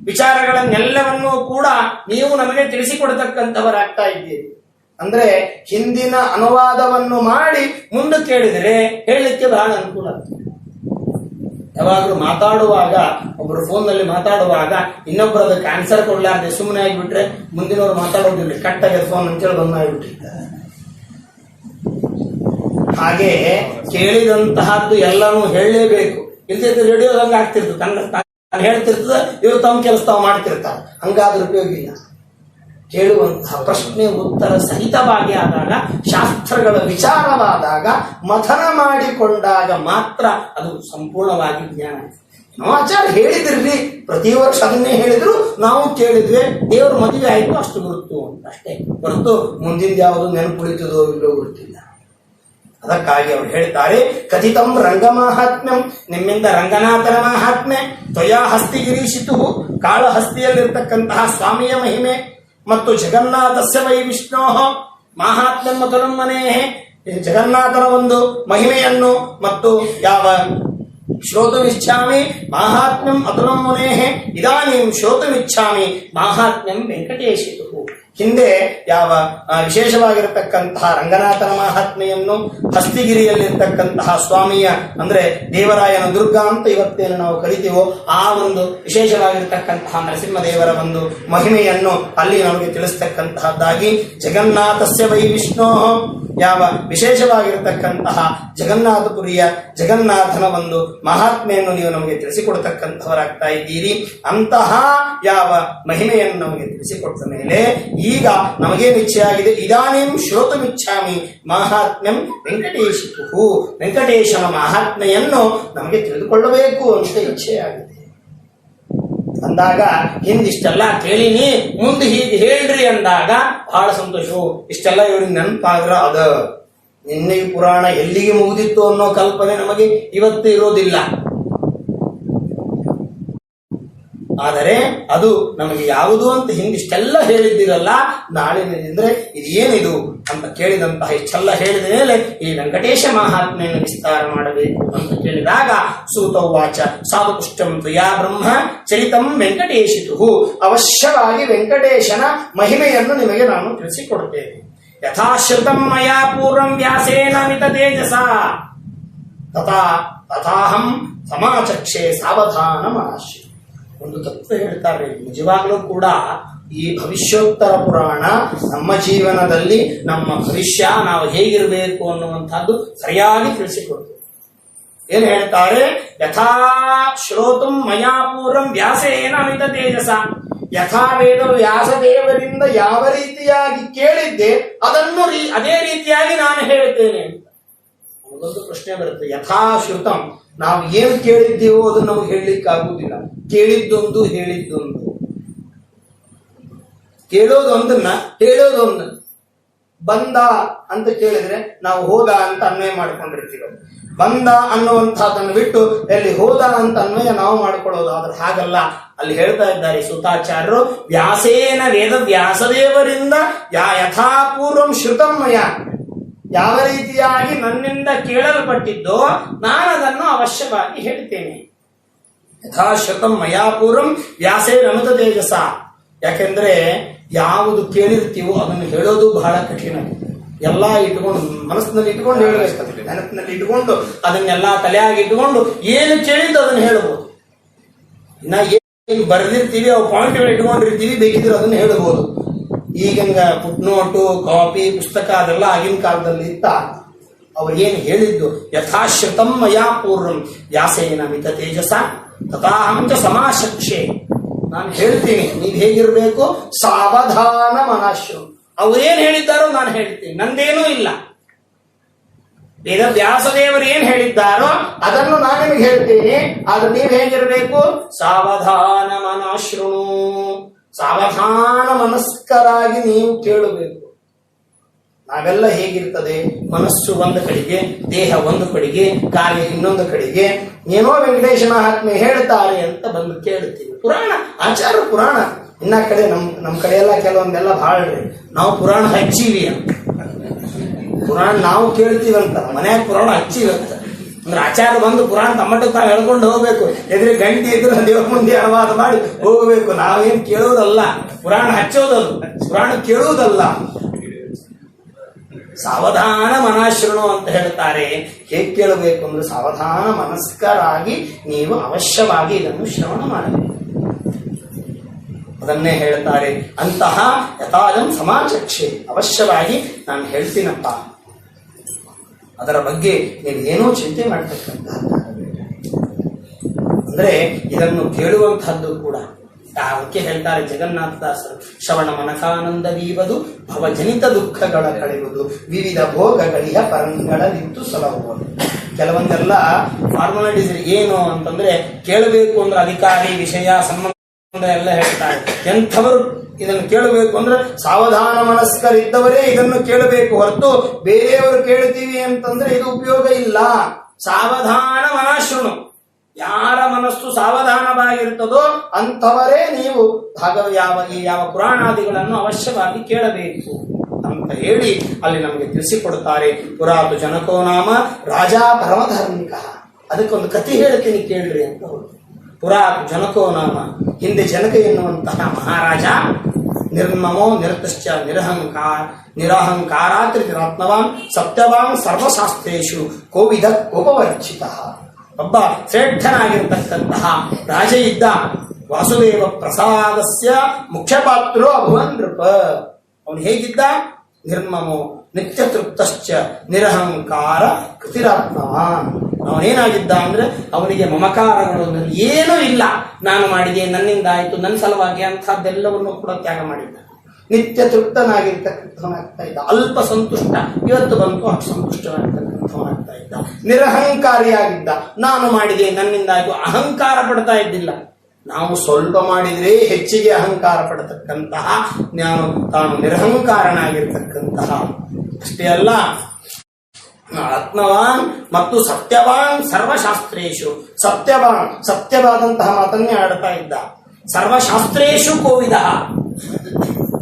ವಿಚಾರಗಳನ್ನೆಲ್ಲವನ್ನೂ ಕೂಡ ನೀವು ನಮಗೆ ತಿಳಿಸಿಕೊಡತಕ್ಕಂಥವರಾಗ್ತಾ ಇದ್ದೀರಿ. ಅಂದ್ರೆ ಹಿಂದಿನ ಅನುವಾದವನ್ನು ಮಾಡಿ ಮುಂದೆ ಕೇಳಿದರೆ ಹೇಳಲಿಕ್ಕೆ ಬಹಳ ಅನುಕೂಲ ಆಗ್ತದೆ. ಯಾವಾಗಲೂ ಮಾತಾಡುವಾಗ, ಒಬ್ಬರು ಫೋನ್ನಲ್ಲಿ ಮಾತಾಡುವಾಗ ಇನ್ನೊಬ್ಬರು ಅದಕ್ಕೆ ಆನ್ಸರ್ ಕೊಡ್ಲಾರ್ದೆ ಸುಮ್ಮನೆ ಆಗಿಬಿಟ್ರೆ ಮುಂದಿನವರು ಮಾತಾಡೋದಿಲ್ಲ, ಕಟ್ಟಾಗಿ ಫೋನ್ ಅಂತೇಳಿ ಬಂದ್ ಮಾಡಿಬಿಟ್ಟಿರ್ತಾರೆ. ಹಾಗೆ ಕೇಳಿದಂತಹದ್ದು ಎಲ್ಲನೂ ಹೇಳಲೇಬೇಕು. ಇಲ್ದಿದ್ದು ರೇಡಿಯೋದಂಗ ಆಗ್ತಿರ್ತದೆ, ತಾನು ಹೇಳ್ತಿರ್ತದೆ, ಇವರು ತಮ್ಮ ಕೆಲಸ ತಾವು ಮಾಡ್ತಿರ್ತಾರೆ. ಹಂಗಾದ್ರೂ ಉಪಯೋಗ ಇಲ್ಲ. ಕೇಳುವಂತಹ ಪ್ರಶ್ನೆ ಉತ್ತರ ಸಹಿತವಾಗಿ ಆದಾಗ, ಶಾಸ್ತ್ರಗಳ ವಿಚಾರವಾದಾಗ, ಮಥನ ಮಾಡಿಕೊಂಡಾಗ ಮಾತ್ರ ಅದು ಸಂಪೂರ್ಣವಾಗಿ ಜ್ಞಾನ. ನಾವು ಆಚಾರ್ಯ ಹೇಳಿದಿರ್ಲಿ, ಪ್ರತಿ ವರ್ಷ ಅದನ್ನೇ ಹೇಳಿದ್ರು, ನಾವು ಕೇಳಿದ್ವಿ, ದೇವರ ಮದುವೆ ಆಯ್ತು ಅಷ್ಟು ಗುರುತು ಅಂತ ಅಷ್ಟೇ ಹೊರತು ಮುಂದಿನ ಯಾವುದು ನೆನಪುಳಿತದೋ ಇಲ್ಲೋ ಗೊತ್ತಿಲ್ಲ. ಅದಕ್ಕಾಗಿ ಅವರು ಹೇಳ್ತಾರೆ, ಕಥಿತಂ ರಂಗ ಮಾಹಾತ್ಮ್ಯಂ, ನಿಮ್ಮಿಂದ ರಂಗನಾಥನ ಮಹಾತ್ಮೆ, ತ್ವಯಾ ಹಸ್ತಿಗಿರೀಶಿತು, ಕಾಳಹಸ್ತಿಯಲ್ಲಿರ್ತಕ್ಕಂತಹ ಸ್ವಾಮಿಯ ಮಹಿಮೆ, ಮತ್ತು ಜಗನ್ನಾಥಸ್ಯ ವೈ ವಿಷ್ಣೋ ಮಾಹಾತ್ಮ್ಯಂ ಅತುಲಂ ಮನೇಹೆ, ಜಗನ್ನಾಥನ ಒಂದು ಮಹಿಮೆಯನ್ನು ಮತ್ತು ಯಾವ ಶ್ರೋತುಮಿಚ್ಛಾಮಿ ಮಾಹಾತ್ಮ್ಯಂ ಅತುಲಂ ಮುನೇಹೆ ಇದಾನೀಂ ಶ್ರೋತುಮಿಚ್ಛಾಮಿ ಮಾಹಾತ್ಮ್ಯಂ ವೆಂಕಟೇಶಿತು. ಹಿಂದೆ ಯಾವ ವಿಶೇಷವಾಗಿರತಕ್ಕಂತಹ ರಂಗನಾಥನ ಮಹಾತ್ಮೆಯನ್ನು, ಹಸ್ತಿಗಿರಿಯಲ್ಲಿರ್ತಕ್ಕಂತಹ ಸ್ವಾಮಿಯ ಅಂದ್ರೆ ದೇವರಾಯನ ದುರ್ಗ ಅಂತ ಇವತ್ತೇನು ನಾವು ಕರಿತೀವೋ ಆ ಒಂದು ವಿಶೇಷವಾಗಿರತಕ್ಕಂತಹ ನರಸಿಂಹದೇವರ ಒಂದು ಮಹಿಮೆಯನ್ನು ಅಲ್ಲಿ ನಮಗೆ ತಿಳಿಸ್ತಕ್ಕಂತಹದ್ದಾಗಿ, ಜಗನ್ನಾಥಸ್ಯ ವೈ ವಿಷ್ಣೋ, ಯಾವ ವಿಶೇಷವಾಗಿರತಕ್ಕಂತಹ ಜಗನ್ನಾಥಪುರಿಯ ಜಗನ್ನಾಥನ ಒಂದು ಮಹಾತ್ಮೆಯನ್ನು ನೀವು ನಮಗೆ ತಿಳಿಸಿಕೊಡ್ತಕ್ಕಂಥವರಾಗ್ತಾ ಇದ್ದೀರಿ. ಅಂತಹ ಯಾವ ಮಹಿಮೆಯನ್ನು ನಮಗೆ ತಿಳಿಸಿಕೊಟ್ಟ ಮೇಲೆ ಈಗ ನಮಗೇನು ಇಚ್ಛೆಯಾಗಿದೆ, ಇದಾನೀಂ ಶ್ರೋತುಮಿಚ್ಛಾಮಿ ಮಾಹಾತ್ಮ್ಯಂ ವೆಂಕಟೇಶಿತು, ವೆಂಕಟೇಶನ ಮಹಾತ್ಮೆಯನ್ನು ನಮಗೆ ತಿಳಿದುಕೊಳ್ಳಬೇಕು ಅಂತ ಇಚ್ಛೆಯಾಗಿದೆ. ಅಂದಾಗ ಹಿಂದಿಷ್ಟೆಲ್ಲ ಕೇಳಿನಿ, ಮುಂದೆ ಹೀಗೆ ಹೇಳ್ರಿ ಅಂದಾಗ ಬಹಳ ಸಂತೋಷವು. ಇಷ್ಟೆಲ್ಲ ಇವ್ರಿಗೆ ನೆನಪಾದ್ರ ಅದ ನಿನ್ನೆ ಈ ಪುರಾಣ ಎಲ್ಲಿಗೆ ಮುಗಿದಿತ್ತು ಅನ್ನೋ ಕಲ್ಪನೆ ನಮಗೆ ಇವತ್ತು ಇರೋದಿಲ್ಲ. ಆದರೆ ಅದು ನಮಗೆ ಯಾವುದು ಅಂತ ಹಿಂದಿಷ್ಟೆಲ್ಲ ಹೇಳಿದ್ದಿರಲ್ಲ, ನಾಳಿನಿಂದ್ರೆ ಇದು ಏನಿದು ಅಂತ ಕೇಳಿದಂತಹ ಇಷ್ಟೆಲ್ಲ ಹೇಳಿದ ಮೇಲೆ ಈ ವೆಂಕಟೇಶ ಮಹಾತ್ಮೆಯನ್ನು ವಿಸ್ತಾರ ಮಾಡಬೇಕು ಅಂತ ಕೇಳಿದಾಗ, ಸೂತೌವಾಚ ಸಾಧುಪುಷ್ಟಂ ತ್ವಯಾ ಬ್ರಹ್ಮ ಚರಿತಂ ವೆಂಕಟೇಶಿತು, ಅವಶ್ಯವಾಗಿ ವೆಂಕಟೇಶನ ಮಹಿಮೆಯನ್ನು ನಿಮಗೆ ನಾನು ತಿಳಿಸಿಕೊಡುತ್ತೇನೆ. ಯಥಾಶ್ರುತಂ ಮಯಾ ಪೂರ್ವಂ ವ್ಯಾಸೇನ ಮಿತ ತೇಜಸ ತಥಾಹಂ ಸಮಾಚಕ್ಷೆ ಸಾವಧಾನ ಮನಶ್ಯ. ಒಂದು ತತ್ವ ಹೇಳ್ತಾರೆ, ನಿಜವಾಗ್ಲೂ ಕೂಡ ಈ ಭವಿಷ್ಯೋತ್ತರ ಪುರಾಣ ನಮ್ಮ ಜೀವನದಲ್ಲಿ ನಮ್ಮ ಭವಿಷ್ಯ ನಾವು ಹೇಗಿರಬೇಕು ಅನ್ನುವಂಥದ್ದು ಸರಿಯಾಗಿ ತಿಳಿಸಿಕೊಡ್ತೇವೆ. ಏನು ಹೇಳ್ತಾರೆ, ಯಥಾ ಶ್ರೋತುಂ ಮಯಾ ಪೂರ್ವಂ ವ್ಯಾಸೇನ ಅಮಿತ ತೇಜಸ, ಯಥಾ ವೇದ ವ್ಯಾಸದೇವರಿಂದ ಯಾವ ರೀತಿಯಾಗಿ ಕೇಳಿದ್ದೆ ಅದನ್ನು ಅದೇ ರೀತಿಯಾಗಿ ನಾನು ಹೇಳುತ್ತೇನೆ ಅಂತ. ಒಂದು ಪ್ರಶ್ನೆ ಬರುತ್ತೆ, ಯಥಾಶ್ರುತಂ, ನಾವು ಏನು ಕೇಳಿದ್ದೀವೋ ಅದು ನಮಗೆ ಹೇಳಲಿಕ್ಕೆ ಆಗುವುದಿಲ್ಲ. ಕೇಳಿದ್ದೊಂದು ಹೇಳಿದ್ದೊಂದು, ಕೇಳೋದೊಂದನ್ನ ಹೇಳೋದೊಂದನ್ನು. ಬಂದ ಅಂತ ಕೇಳಿದ್ರೆ ನಾವು ಹೋದ ಅಂತ ಅನ್ವಯ ಮಾಡ್ಕೊಂಡಿರ್ತೀವಿ. ಬಂದ ಅನ್ನುವಂಥದ್ದನ್ನು ಬಿಟ್ಟು ಎಲ್ಲಿ ಹೋದ ಅಂತ ಅನ್ವಯ ನಾವು ಮಾಡ್ಕೊಳ್ಳೋದು. ಆದ್ರೆ ಹಾಗಲ್ಲ. ಅಲ್ಲಿ ಹೇಳ್ತಾ ಇದ್ದಾರೆ ಸುತಾಚಾರ್ಯರು, ವ್ಯಾಸೇನ ವೇದ ವ್ಯಾಸದೇವರಿಂದ ಯಥಾಪೂರ್ವಂ ಶ್ರುತಮ್ಮಯ, ಯಾವ ರೀತಿಯಾಗಿ ನನ್ನಿಂದ ಕೇಳಲ್ಪಟ್ಟಿದ್ದೋ ನಾನು ಅದನ್ನು ಅವಶ್ಯವಾಗಿ ಹೇಳ್ತೇನೆ. ಯಥಾಶ್ರುತಂ ಮಯಾಪೂರ್ವಂ ವ್ಯಾಸೇನ ಅಮಿತ ತೇಜಸ. ಯಾಕೆಂದ್ರೆ ಯಾವುದು ಕೇಳಿರ್ತೀವೋ ಅದನ್ನು ಹೇಳೋದು ಬಹಳ ಕಠಿಣ. ಎಲ್ಲ ಇಟ್ಕೊಂಡು ಮನಸ್ಸಿನಲ್ಲಿ ಇಟ್ಕೊಂಡು ಹೇಳಬೇಕಾಗ್ತದೆ, ನೆನಪಿನಲ್ಲಿ ಇಟ್ಕೊಂಡು ಅದನ್ನೆಲ್ಲ ತಲೆಯಾಗಿ ಇಟ್ಕೊಂಡು ಏನು ಕೇಳಿದ್ದು ಅದನ್ನು ಹೇಳಬಹುದು. ಇನ್ನ ಏನು ಬರೆದಿರ್ತೀವಿ ಅವು ಪಾಯಿಂಟ್ಗಳು ಇಟ್ಕೊಂಡಿರ್ತೀವಿ, ಬೇಕಿದ್ರೆ ಅದನ್ನು ಹೇಳಬಹುದು. ಈಗಿನ ಫುಟ್ನೋಟು, ಕಾಪಿ, ಪುಸ್ತಕ ಅದೆಲ್ಲ ಆಗಿನ ಕಾಲದಲ್ಲಿ ಇತ್ತ. ಅವ್ರು ಏನು ಹೇಳಿದ್ದು, ಯಥಾಶ್ರುತಂ ಮಯಾ ಪೂರ್ವಂ ವ್ಯಾಸೇನ ಮಿತ ತೇಜಸ ತಥಾಹಂಚ ಸಮಾಶಕ್ಷೆ. ನಾನು ಹೇಳ್ತೀನಿ, ನೀವ್ ಹೇಗಿರ್ಬೇಕು, ಸಾವಧಾನ ಮನಸ್ಸು. ಅವ್ರೇನ್ ಹೇಳಿದ್ದಾರೋ ನಾನು ಹೇಳ್ತೀನಿ, ನಂದೇನೂ ಇಲ್ಲ. ವೇದ ವ್ಯಾಸದೇವರು ಏನ್ ಹೇಳಿದ್ದಾರೋ ಅದನ್ನು ನಾನು ನಿಮಗೆ ಹೇಳ್ತೀನಿ. ಆದ್ರೆ ನೀವು ಹೇಗಿರ್ಬೇಕು, ಸಾವಧಾನ ಮನಶೃಣು, ಸಾವಧಾನ ಮನಸ್ಕರಾಗಿ ನೀವು ಕೇಳಬೇಕು. ನಾವೆಲ್ಲ ಹೇಗಿರ್ತದೆ, ಮನಸ್ಸು ಒಂದು ಕಡೆಗೆ, ದೇಹ ಒಂದು ಕಡೆಗೆ, ಕಾರ್ಯ ಇನ್ನೊಂದು ಕಡೆಗೆ, ಏನೋ ವೆಂಕಟೇಶ ಮಹಾತ್ಮೆ ಹೇಳ್ತಾರೆ ಅಂತ ಬಂದು ಕೇಳುತ್ತೀವಿ. ಪುರಾಣ ಆಚಾರ ಪುರಾಣ ಇನ್ನ ಕಡೆ ನಮ್ ಕಡೆ ಎಲ್ಲ ಕೆಲವೊಂದೆಲ್ಲ ಬಹಳ ನಾವು ಪುರಾಣ ಹಚ್ಚಿವಿ ಅಂತ, ಪುರಾಣ ನಾವು ಕೇಳ್ತೀವಂತ, ಮನ್ಯಾಗ ಪುರಾಣ ಹಚ್ಚಿವಂತ. ಅಂದ್ರೆ ಆಚಾರ ಬಂದು ಪುರಾಣ ತಮ್ಮಟ್ಟಕ್ಕೆ ತಾವು ಹೇಳ್ಕೊಂಡು ಹೋಗ್ಬೇಕು, ಎದುರು ಗಂಟೆ ಇದ್ರೆ ದೇವ್ರ ಮುಂದೆ ಅನುವಾದ ಮಾಡಿ ಹೋಗ್ಬೇಕು. ನಾವೇನ್ ಕೇಳೋದಲ್ಲ, ಪುರಾಣ ಹಚ್ಚೋದಲ್ಲ, ಪುರಾಣ ಕೇಳುವುದಲ್ಲ. ಸಾವಧಾನ ಮನಶೃಣು ಅಂತ ಹೇಳ್ತಾರೆ. ಹೇಗೆ ಕೇಳಬೇಕು ಅಂದ್ರೆ ಸಾವಧಾನ ಮನಸ್ಕರಾಗಿ ನೀವು ಅವಶ್ಯವಾಗಿ ಇದನ್ನು ಶ್ರವಣ ಮಾಡಬೇಕು. ಅದನ್ನೇ ಹೇಳ್ತಾರೆ, ಅಂತಹ ಯಥಾಜಂ ಸಮಾಚಕ್ಷೆ, ಅವಶ್ಯವಾಗಿ ನಾನು ಹೇಳ್ತೀನಪ್ಪ, ಅದರ ಬಗ್ಗೆ ನೀವು ಏನೋ ಚಿಂತೆ ಮಾಡ್ತಕ್ಕಂಥ. ಅಂದ್ರೆ ಇದನ್ನು ಕೇಳುವಂತಹದ್ದು ಕೂಡ ಅದಕ್ಕೆ ಹೇಳ್ತಾರೆ ಜಗನ್ನಾಥದಾಸರು, ಶ್ರವಣ ಮನಕಾನಂದವೀವುದು ಭವಜನಿತ ದುಃಖಗಳ ಕಳೆಯುವುದು ವಿವಿಧ ಭೋಗಗಳಿಯ ಪರಂಗಳಲ್ಲಿತ್ತು ಸಲಹುವುದು. ಕೆಲವೊಂದೆಲ್ಲ ಫಾರ್ಮಾಲಿಟೀಸ್ ಏನು ಅಂತಂದ್ರೆ, ಕೇಳಬೇಕು ಅಂದ್ರೆ ಅಧಿಕಾರಿ ವಿಷಯ ಸಂಬಂಧ ಎಲ್ಲ ಹೇಳ್ತಾರೆ. ಎಂಥವರು ಇದನ್ನು ಕೇಳಬೇಕು ಅಂದ್ರೆ ಸಾವಧಾನ ಮನಸ್ಕರಿದ್ದವರೇ ಇದನ್ನು ಕೇಳಬೇಕು ಹೊರತು ಬೇರೆಯವರು ಕೇಳ್ತೀವಿ ಅಂತಂದ್ರೆ ಇದು ಉಪಯೋಗ ಇಲ್ಲ. ಸಾವಧಾನ ಮನಶೃಣು, ಯಾರ ಮನಸ್ಸು ಸಾವಧಾನವಾಗಿರ್ತದೋ ಅಂಥವರೇ ನೀವು ಯಾವ ಪುರಾಣಾದಿಗಳನ್ನು ಅವಶ್ಯವಾಗಿ ಕೇಳಬೇಕು ಅಂತ ಹೇಳಿ ಅಲ್ಲಿ ನಮಗೆ ತಿಳಿಸಿಕೊಡುತ್ತಾರೆ. ಪುರಾತು ಜನಕೋ ನಾಮ ರಾಜ ಪರಮಧಾರ್ಮಿಕ. ಅದಕ್ಕೊಂದು ಕಥೆ ಹೇಳ್ತೀನಿ ಕೇಳ್ರಿ ಅಂತ. ಪುರಾತು ಜನಕೋ ನಾಮ, ಹಿಂದೆ ಜನಕ ಎನ್ನುವಂತಹ ಮಹಾರಾಜ, ನಿರ್ಮಮೋ ನಿರತಶ್ಚ ನಿರಹಂಕಾರಾತ್ರಿರತ್ನವಾನ್ ಸತ್ಯವಾನ್ ಸರ್ವಶಾಸ್ತ್ರೇಷು ಕೋವಿದ ಕೋಪವರ್ಜಿತ. ಒಬ್ಬ ಶ್ರೇಷ್ಠನಾಗಿರ್ತಕ್ಕಂತಹ ರಾಜ ಇದ್ದ. ವಾಸುದೇವ ಪ್ರಸಾದಸ್ಯ ಮುಖ್ಯ ಪಾತ್ರೋ ಅಭುವನ್ ನೃಪ. ಅವನು ಹೇಗಿದ್ದ, ನಿರ್ಮಮೋ ನಿತ್ಯ ತೃಪ್ತಶ್ಚ ನಿರಹಂಕಾರ ಕೃತಿರಾತ್ಮವಾನ್. ಅವನೇನಾಗಿದ್ದ ಅಂದ್ರೆ ಅವನಿಗೆ ಮಮಕಾರಗಳು ಏನೂ ಇಲ್ಲ. ನಾನು ಮಾಡಿದೆ, ನನ್ನಿಂದ ಆಯ್ತು, ನನ್ನ ಸಲುವಾಗಿ ಅಂಥದ್ದೆಲ್ಲವನ್ನು ಕೂಡ ತ್ಯಾಗ ಮಾಡಿದ್ದ. ನಿತ್ಯ ತೃಪ್ತನಾಗಿರ್ತಕ್ಕಂಥವನಾಗ್ತಾ ಇದ್ದ. ಅಲ್ಪ ಸಂತುಷ್ಟ, ಇವತ್ತು ಬಂತು ಅಷ್ಟು ಸಂತುಷ್ಟನಾಗಿರ್ತಕ್ಕಂಥವನಾಗ್ತಾ ಇದ್ದ. ನಿರಹಂಕಾರಿಯಾಗಿದ್ದ. ನಾನು ಮಾಡಿದೆ, ನನ್ನಿಂದ ಆಯ್ತು, ಅಹಂಕಾರ ಪಡ್ತಾ ಇದ್ದಿಲ್ಲ. ನಾವು ಸ್ವಲ್ಪ ಮಾಡಿದ್ರೆ ಹೆಚ್ಚಿಗೆ ಅಹಂಕಾರ ಪಡತಕ್ಕಂತಹ, ತಾನು ನಿರಹಂಕಾರನಾಗಿರ್ತಕ್ಕಂತಹ. ಅಷ್ಟೇ ಅಲ್ಲ, ಆತ್ಮವಾನ್ ಮತ್ತು ಸತ್ಯವಾನ್ ಸರ್ವಶಾಸ್ತ್ರೇಶು. ಸತ್ಯವಾದಂತಹ ಮಾತನ್ನೇ ಆಡ್ತಾ ಇದ್ದ. ಸರ್ವಶಾಸ್ತ್ರೇಶು ಕೋವಿದ.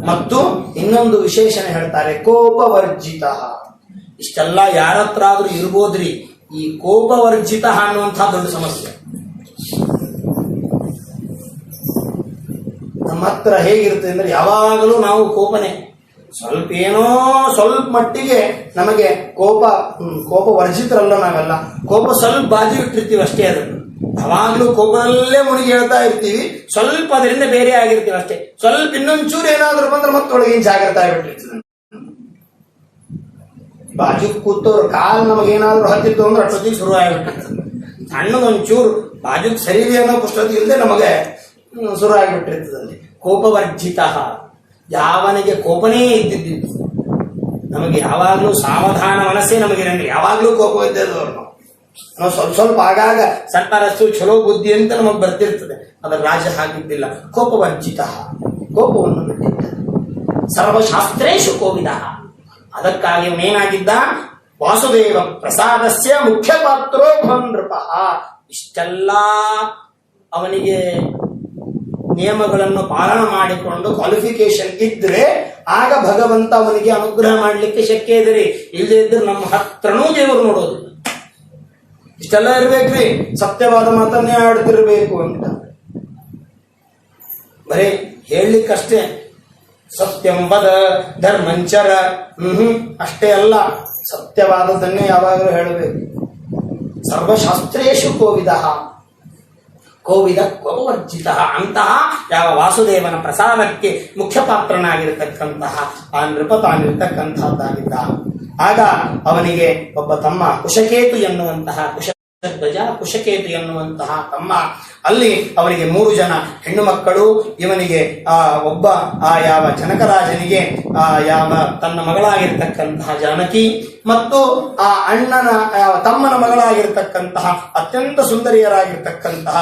ಮತ್ತು ಇನ್ನೊಂದು ವಿಶೇಷಣೆ ಹೇಳ್ತಾರೆ, ಕೋಪವರ್ಜಿತ. ಇಷ್ಟೆಲ್ಲ ಯಾರತ್ರ ಆದ್ರೂ ಇರ್ಬೋದ್ರಿ, ಈ ಕೋಪವರ್ಜಿತ ಅನ್ನುವಂತಹ ದೊಡ್ಡ ಸಮಸ್ಯೆ ನಮ್ಮ ಹತ್ರ ಹೇಗಿರುತ್ತೆ ಅಂದ್ರೆ, ಯಾವಾಗಲೂ ನಾವು ಕೋಪನೆ. ಸ್ವಲ್ಪ ಮಟ್ಟಿಗೆ ನಮಗೆ ಕೋಪ ವರ್ಜಿತರಲ್ಲ ನಾವೆಲ್ಲ. ಕೋಪ ಸ್ವಲ್ಪ ಬಾಜು ಇಟ್ಟಿರ್ತೀವಿ ಅಷ್ಟೇ. ಅದನ್ನು ಯಾವಾಗ್ಲೂ ಕೋಪದಲ್ಲೇ ಮುಳುಗಿ ಹೇಳ್ತಾ ಇರ್ತೀವಿ. ಸ್ವಲ್ಪ ಅದರಿಂದ ಬೇರೆ ಆಗಿರ್ತೀವಿ ಅಷ್ಟೇ. ಸ್ವಲ್ಪ ಇನ್ನೊಂಚೂರು ಏನಾದ್ರು ಬಂದ್ರೆ ಮತ್ತೊಳಗಿನ ಜಾಗ್ರತೆ ಆಗಿಬಿಟ್ಟಿರ್ತದೆ. ಬಾಜು ಕೂತವ್ರು ಕಾಲ್ ನಮಗೇನಾದ್ರು ಹತ್ತಿತ್ತು ಅಂದ್ರೆ ಅಷ್ಟೊತ್ತಿಗೆ ಶುರು ಆಗಿಬಿಟ್ಟಿರ್ತದೆ. ಸಣ್ಣದೊಂಚೂರು ಬಾಜುಕ್ ಸರಿ ಅನ್ನೋ ಪುಸ್ತಕ ಇಲ್ಲದೆ ನಮಗೆ ಶುರು ಆಗಿಬಿಟ್ಟಿರ್ತದೆ. ಕೋಪವರ್ಜಿತ, ಯಾವನಿಗೆ ಕೋಪನೇ ಇದ್ದಿದ್ದು. ನಮಗೆ ಯಾವಾಗ್ಲೂ ಸಾವಧಾನ ಮನಸ್ಸೇ ನಮಗಿರಂಗಿಲ್ಲ. ಯಾವಾಗ್ಲೂ ಕೋಪ ಇದ್ದದವ್ರು ನಾವು ಸ್ವಲ್ಪ ಆಗಾಗ ಸಣ್ಣರಸ್ತು ಚಲೋ ಬುದ್ಧಿ ಅಂತ ನಮಗೆ ಬರ್ತಿರ್ತದೆ. ಅದರ ರಾಜ ಹಾಕಿದ್ದಿಲ್ಲ. ಕೋಪವರ್ಜಿತ, ಕೋಪವನ್ನು ಬಿಟ್ಟಿದ್ದ. ಸರ್ವಶಾಸ್ತ್ರೇಶು ಕೋವಿದ. ಅದಕ್ಕಾಗಿ ಅವನೇನಾಗಿದ್ದ, ವಾಸುದೇವ ಪ್ರಸಾದಸ್ಯ ಮುಖ್ಯ ಪಾತ್ರೋ ನೃಪ. ಇಷ್ಟೆಲ್ಲ ಅವನಿಗೆ ನಿಯಮಗಳನ್ನು ಪಾಲನೆ ಮಾಡಿಕೊಂಡು ಕ್ವಾಲಿಫಿಕೇಶನ್ ಇದ್ರೆ ಆಗ ಭಗವಂತ ಅವನಿಗೆ ಅನುಗ್ರಹ ಮಾಡಲಿಕ್ಕೆ ಶಕ್ಯ ಇದೆ. ಇಲ್ಲದೆ ಇದ್ರೆ ನಮ್ಮ ಹತ್ರನೂ ದೇವರು ನೋಡೋದಿಲ್ಲ. ಇಷ್ಟೆಲ್ಲ ಇರ್ಬೇಕ್ರಿ, ಸತ್ಯವಾದ ಮಾತನ್ನೇ ಆಡ್ತಿರ್ಬೇಕು ಅಂತ. ಬರೀ ಹೇಳಲಿಕ್ಕಷ್ಟೇ ಸತ್ಯಂಬದ ಧರ್ಮಂಚರ ಅಷ್ಟೇ ಅಲ್ಲ, ಸತ್ಯವಾದದನ್ನೇ ಯಾವಾಗಲೂ ಹೇಳಬೇಕು. ಸರ್ವಶಾಸ್ತ್ರೇಶು ಕೋವಿದ ಕೋಪವರ್ಜಿತ. ಅಂತಹ ಯಾವ ವಾಸುದೇವನ ಪ್ರಸಾದಕ್ಕೆ ಮುಖ್ಯ ಪಾತ್ರನಾಗಿರತಕ್ಕಂತಹ ಆ ನೃಪ ತಾನಿರ್ತಕ್ಕಂಥದ್ದಾಗಿದ್ದ. ಆಗ ಅವನಿಗೆ ಒಬ್ಬ ತಮ್ಮ ಕುಶಕೇತು ಎನ್ನುವಂತಹ ಕುಶಕೇತು ಎನ್ನುವಂತಹ ತಮ್ಮ, ಅಲ್ಲಿ ಅವನಿಗೆ 3 ಜನ ಹೆಣ್ಣು ಮಕ್ಕಳು. ಇವನಿಗೆ ಒಬ್ಬ ಯಾವ ಜನಕರಾಜನಿಗೆ ಯಾವ ತನ್ನ ಮಗಳಾಗಿರ್ತಕ್ಕಂತಹ ಜಾನಕಿ ಮತ್ತು ಆ ಅಣ್ಣನ ತಮ್ಮನ ಮಗಳಾಗಿರ್ತಕ್ಕಂತಹ ಅತ್ಯಂತ ಸುಂದರಿಯರಾಗಿರ್ತಕ್ಕಂತಹ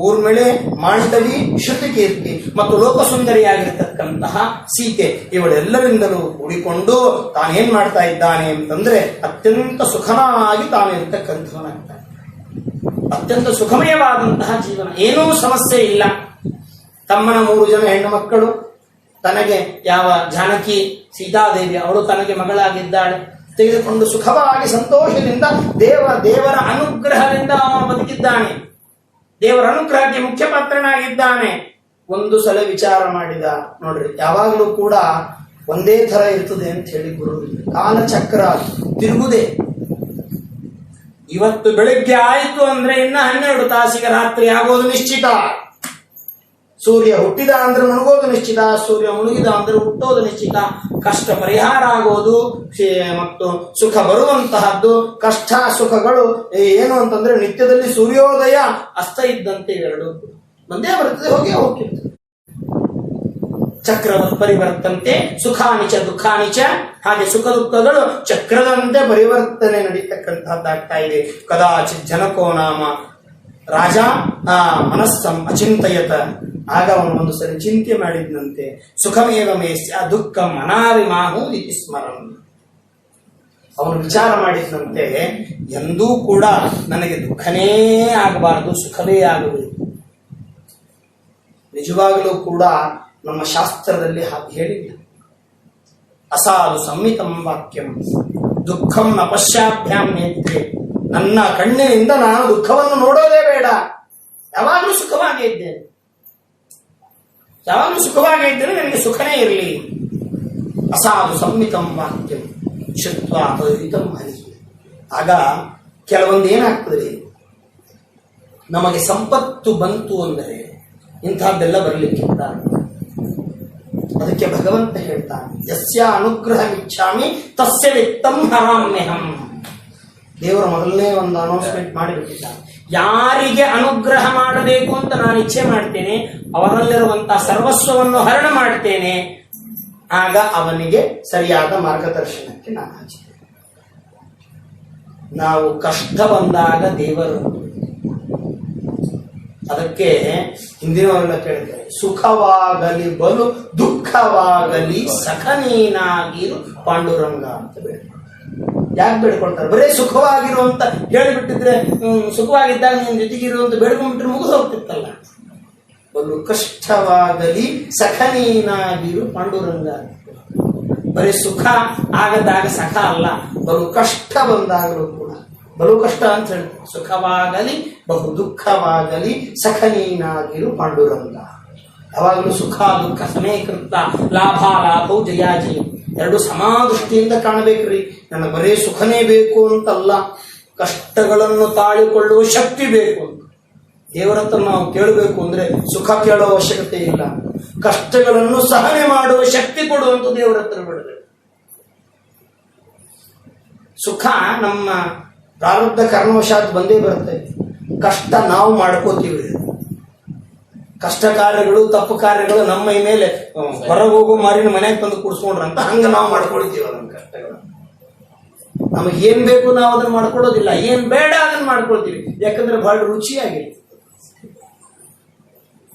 ಊರ್ಮಿಳೆ, ಮಾಂಡವಿ, ಶ್ರುತಿಕೀರ್ತಿ ಮತ್ತು ಲೋಕಸುಂದರಿಯಾಗಿರ್ತಕ್ಕಂತಹ ಸೀತೆ, ಇವಳೆಲ್ಲರಿಂದಲೂ ಕೂಡಿಕೊಂಡು ತಾನೇನ್ ಮಾಡ್ತಾ ಇದ್ದಾನೆ ಅಂತಂದ್ರೆ ಅತ್ಯಂತ ಸುಖನಾಗಿ ತಾನು ಇರ್ತಕ್ಕಂಥವನಾಗ್ತಾನೆ. ಅತ್ಯಂತ ಸುಖಮಯವಾದಂತಹ ಜೀವನ, ಏನೂ ಸಮಸ್ಯೆ ಇಲ್ಲ. ತಮ್ಮನ 3 ಜನ ಹೆಣ್ಣು ಮಕ್ಕಳು, ತನಗೆ ಯಾವ ಜಾನಕಿ ಸೀತಾದೇವಿ ಅವಳು ತನಗೆ ಮಗಳಾಗಿದ್ದಾಳೆ, ತೆಗೆದುಕೊಂಡು ಸುಖವಾಗಿ ಸಂತೋಷದಿಂದ ದೇವರ ಅನುಗ್ರಹದಿಂದ ಅವನು ಬದುಕಿದ್ದಾನೆ. ದೇವರ ಅನುಗ್ರಹಕ್ಕೆ ಮುಖ್ಯ ಪಾತ್ರನಾಗಿದ್ದಾನೆ. ಒಂದು ಸಲ ವಿಚಾರ ಮಾಡಿದ, ನೋಡ್ರಿ, ಯಾವಾಗಲೂ ಕೂಡ ಒಂದೇ ತರ ಇರ್ತದೆ ಅಂತ ಹೇಳಿ ಬರುವುದಿಲ್ಲ. ಕಾಲಚಕ್ರ ತಿರುಗುದೇ. ಇವತ್ತು ಬೆಳಿಗ್ಗೆ ಆಯಿತು ಅಂದ್ರೆ ಇನ್ನ 12 ತಾಸಿಗೆ ರಾತ್ರಿ ಆಗೋದು ನಿಶ್ಚಿತ. ಸೂರ್ಯ ಹುಟ್ಟಿದ ಅಂದ್ರೆ ಮುಳುಗೋದು ನಿಶ್ಚಿತ, ಸೂರ್ಯ ಮುಳುಗಿದ ಅಂದ್ರೆ ಹುಟ್ಟೋದು ನಿಶ್ಚಿತ. ಕಷ್ಟ ಪರಿಹಾರ ಆಗೋದು ಮತ್ತು ಸುಖ ಬರುವಂತಹದ್ದು. ಕಷ್ಟ ಸುಖಗಳು ಏನು ಅಂತಂದ್ರೆ ನಿತ್ಯದಲ್ಲಿ ಸೂರ್ಯೋದಯ ಅಸ್ತ ಇದ್ದಂತೆ ಎರಡು ಒಂದೇ ಬರ್ತದೆ, ಹೋಗಿರ್ತದೆ. ಚಕ್ರವತ್ ಪರಿವರ್ತಂತೆ ಸುಖಾನಿಚ ದುಃಖಾನಿಚ, ಹಾಗೆ ಸುಖ ದುಃಖಗಳು ಚಕ್ರದಂತೆ ಪರಿವರ್ತನೆ ನಡೀತಕ್ಕಂತಹದ್ದಾಗ್ತಾ ಇದೆ. ಕದಾಚಿತ್ ಜನಕೋ ನಾಮ ರಾಜ ಮನಸ್ಸಂ ಅಚಿಂತಯತ, ಆಗ ಅವನು ಒಂದು ಸರಿ ಚಿಂತೆ ಮಾಡಿದಂತೆ, ಸುಖಮೇವ ಮೇಸ್ಯ ದುಃಖಂ ಅನಾವಿಮಾಹು ಇತಿ ಸ್ಮರನ್. ಅವನು ವಿಚಾರ ಮಾಡಿದಂತೆ, ಎಂದೂ ಕೂಡ ನನಗೆ ದುಃಖನೇ ಆಗಬಾರದು, ಸುಖವೇ ಆಗಬೇಕು. ನಿಜವಾಗಲೂ ಕೂಡ ನಮ್ಮ ಶಾಸ್ತ್ರದಲ್ಲಿ ಹಾಗೆ ಹೇಳಿಲ್ಲ. ಅಸಾಧು ಸಂಹಿತಂ ವಾಕ್ಯಂ ದುಃಖಂ ನ ಪಶ್ಚಾಭ್ಯಾಂ ನೇತ್ರೆ. ನನ್ನ ಕಣ್ಣಿನಿಂದ ನಾನು ದುಃಖವನ್ನು ನೋಡೋದೇ ಬೇಡ, ಯಾವಾಗಲೂ ಸುಖವಾಗೇ ಇದ್ದೇನೆ, ಯಾವಾಗಲೂ ಸುಖವಾಗೇ ಇದ್ದೇನೆ, ನನಗೆ ಸುಖನೇ ಇರಲಿ. ಅಸಾಧು ಸಂಹಿತಂ ವಾಕ್ಯಂ ಶುತ್ವ ಅಪವಿತಂ ಹರಿ. ಆಗ ಕೆಲವೊಂದು ಏನಾಗ್ತದೆ, ನಮಗೆ ಸಂಪತ್ತು ಬಂತು ಅಂದರೆ ಇಂಥದ್ದೆಲ್ಲ ಬರಲಿಕ್ಕೆ ಪ್ರಾರಂಭ. ಅದಕ್ಕೆ ಭಗವಂತ ಹೇಳ್ತಾನೆ, ಯಸ್ಯ ಅನುಗ್ರಹ ಇಚ್ಛಾಮಿ ತಸ್ಯ ವಿತ್ತಂ ಹರಾಮ್ಯಹಂ. ದೇವರು ಮೊದಲನೇ ಒಂದು ಅನೌನ್ಸ್ಮೆಂಟ್ ಮಾಡಿಬಿಟ್ಟಿದ್ದಾನೆ, ಯಾರಿಗೆ ಅನುಗ್ರಹ ಮಾಡಬೇಕು ಅಂತ ನಾನು ಇಚ್ಛೆ ಮಾಡ್ತೇನೆ ಅವರಲ್ಲಿರುವಂತಹ ಸರ್ವಸ್ವವನ್ನು ಹರಣ ಮಾಡ್ತೇನೆ, ಆಗ ಅವನಿಗೆ ಸರಿಯಾದ ಮಾರ್ಗದರ್ಶನಕ್ಕೆ ನಾನು ಹಚ್ಚಿದ್ದೇನೆ. ನಾವು ಕಷ್ಟ ಬಂದಾಗ ದೇವರು, ಅದಕ್ಕೆ ಹಿಂದಿನವರೆಲ್ಲ ಕೇಳ್ತಾರೆ, ಸುಖವಾಗಲಿ ಬಲು ದುಃಖವಾಗಲಿ ಸಖನೀನಾಗಿರು ಪಾಂಡುರಂಗ ಅಂತ ಬೇಡ್ತಾರೆ. ಯಾಕೆ ಬೇಡ್ಕೊಳ್ತಾರೆ? ಬರೇ ಸುಖವಾಗಿರುವಂತ ಹೇಳಿಬಿಟ್ಟಿದ್ರೆ, ಸುಖವಾಗಿದ್ದಾಗ ನಿನ್ ಜೊತೆಗಿರುವಂತ ಬೇಡ್ಕೊಂಡ್ಬಿಟ್ರೆ ಮುಗಿದು ಹೋಗ್ತಿತ್ತಲ್ಲ. ಬಲು ಕಷ್ಟವಾಗಲಿ ಸಖನೀನಾಗಿರು ಪಾಂಡುರಂಗ. ಬರೀ ಸುಖ ಆಗದಾಗ ಸಖ ಅಲ್ಲ, ಬಲು ಕಷ್ಟ ಬಂದಾಗಲೂ ಕೂಡ ಬಲು ಕಷ್ಟ ಅಂತ ಹೇಳ್ತಾರೆ. ಸುಖವಾಗಲಿ ಬಹು ದುಃಖವಾಗಲಿ ಸಖನೀನಾಗಿರು ಪಾಂಡುರಂಗ. ಯಾವಾಗಲೂ ಸುಖ ದುಃಖ ಸಮೀಕೃತ, ಲಾಭಾಲಾಭವು ಜಯಾಜಯ ಎರಡು ಸಮಾದೃಷ್ಟಿಯಿಂದ ಕಾಣಬೇಕ್ರಿ. ನನಗೆ ಬರೇ ಸುಖನೇ ಬೇಕು ಅಂತಲ್ಲ, ಕಷ್ಟಗಳನ್ನು ತಾಳಿಕೊಳ್ಳುವ ಶಕ್ತಿ ಬೇಕು ಅಂತ ದೇವರ ಹತ್ರ ನಾವು ಕೇಳಬೇಕು. ಅಂದ್ರೆ ಸುಖ ಕೇಳೋ ಅವಶ್ಯಕತೆ ಇಲ್ಲ, ಕಷ್ಟಗಳನ್ನು ಸಹನೆ ಮಾಡುವ ಶಕ್ತಿ ಕೊಡುವಂತ ದೇವರ ಹತ್ರ ಬಿಡಬೇಕು. ಸುಖ ನಮ್ಮ ಪ್ರಾರಬ್ಧ ಕರ್ಮವಶಾತ್ ಬಂದೇ ಬರುತ್ತೆ. ಕಷ್ಟ ನಾವು ಮಾಡ್ಕೋತೀವಿ. ಕಷ್ಟ ಕಾರ್ಯಗಳು ತಪ್ಪು ಕಾರ್ಯಗಳು ನಮ್ಮ ಮೈ ಮೇಲೆ ಹೊರಗೆ ಹೋಗೋ ಮಾರಿನ ಮನೆಗೆ ತಂದು ಕೂಡಿಸ್ಕೊಂಡ್ರಂತ ಹಂಗ ನಾವು ಮಾಡ್ಕೊಳ್ತೀವಿ. ನಮ್ಮ ಕಷ್ಟಗಳು ನಮಗೆ ಏನ್ ಬೇಕು ನಾವು ಅದನ್ನ ಮಾಡ್ಕೊಳ್ಳೋದಿಲ್ಲ, ಏನ್ ಬೇಡ ಅದನ್ನ ಮಾಡ್ಕೊಳ್ತೀವಿ, ಯಾಕಂದ್ರೆ ಬಹಳ ರುಚಿಯಾಗಿರ್ತದೆ.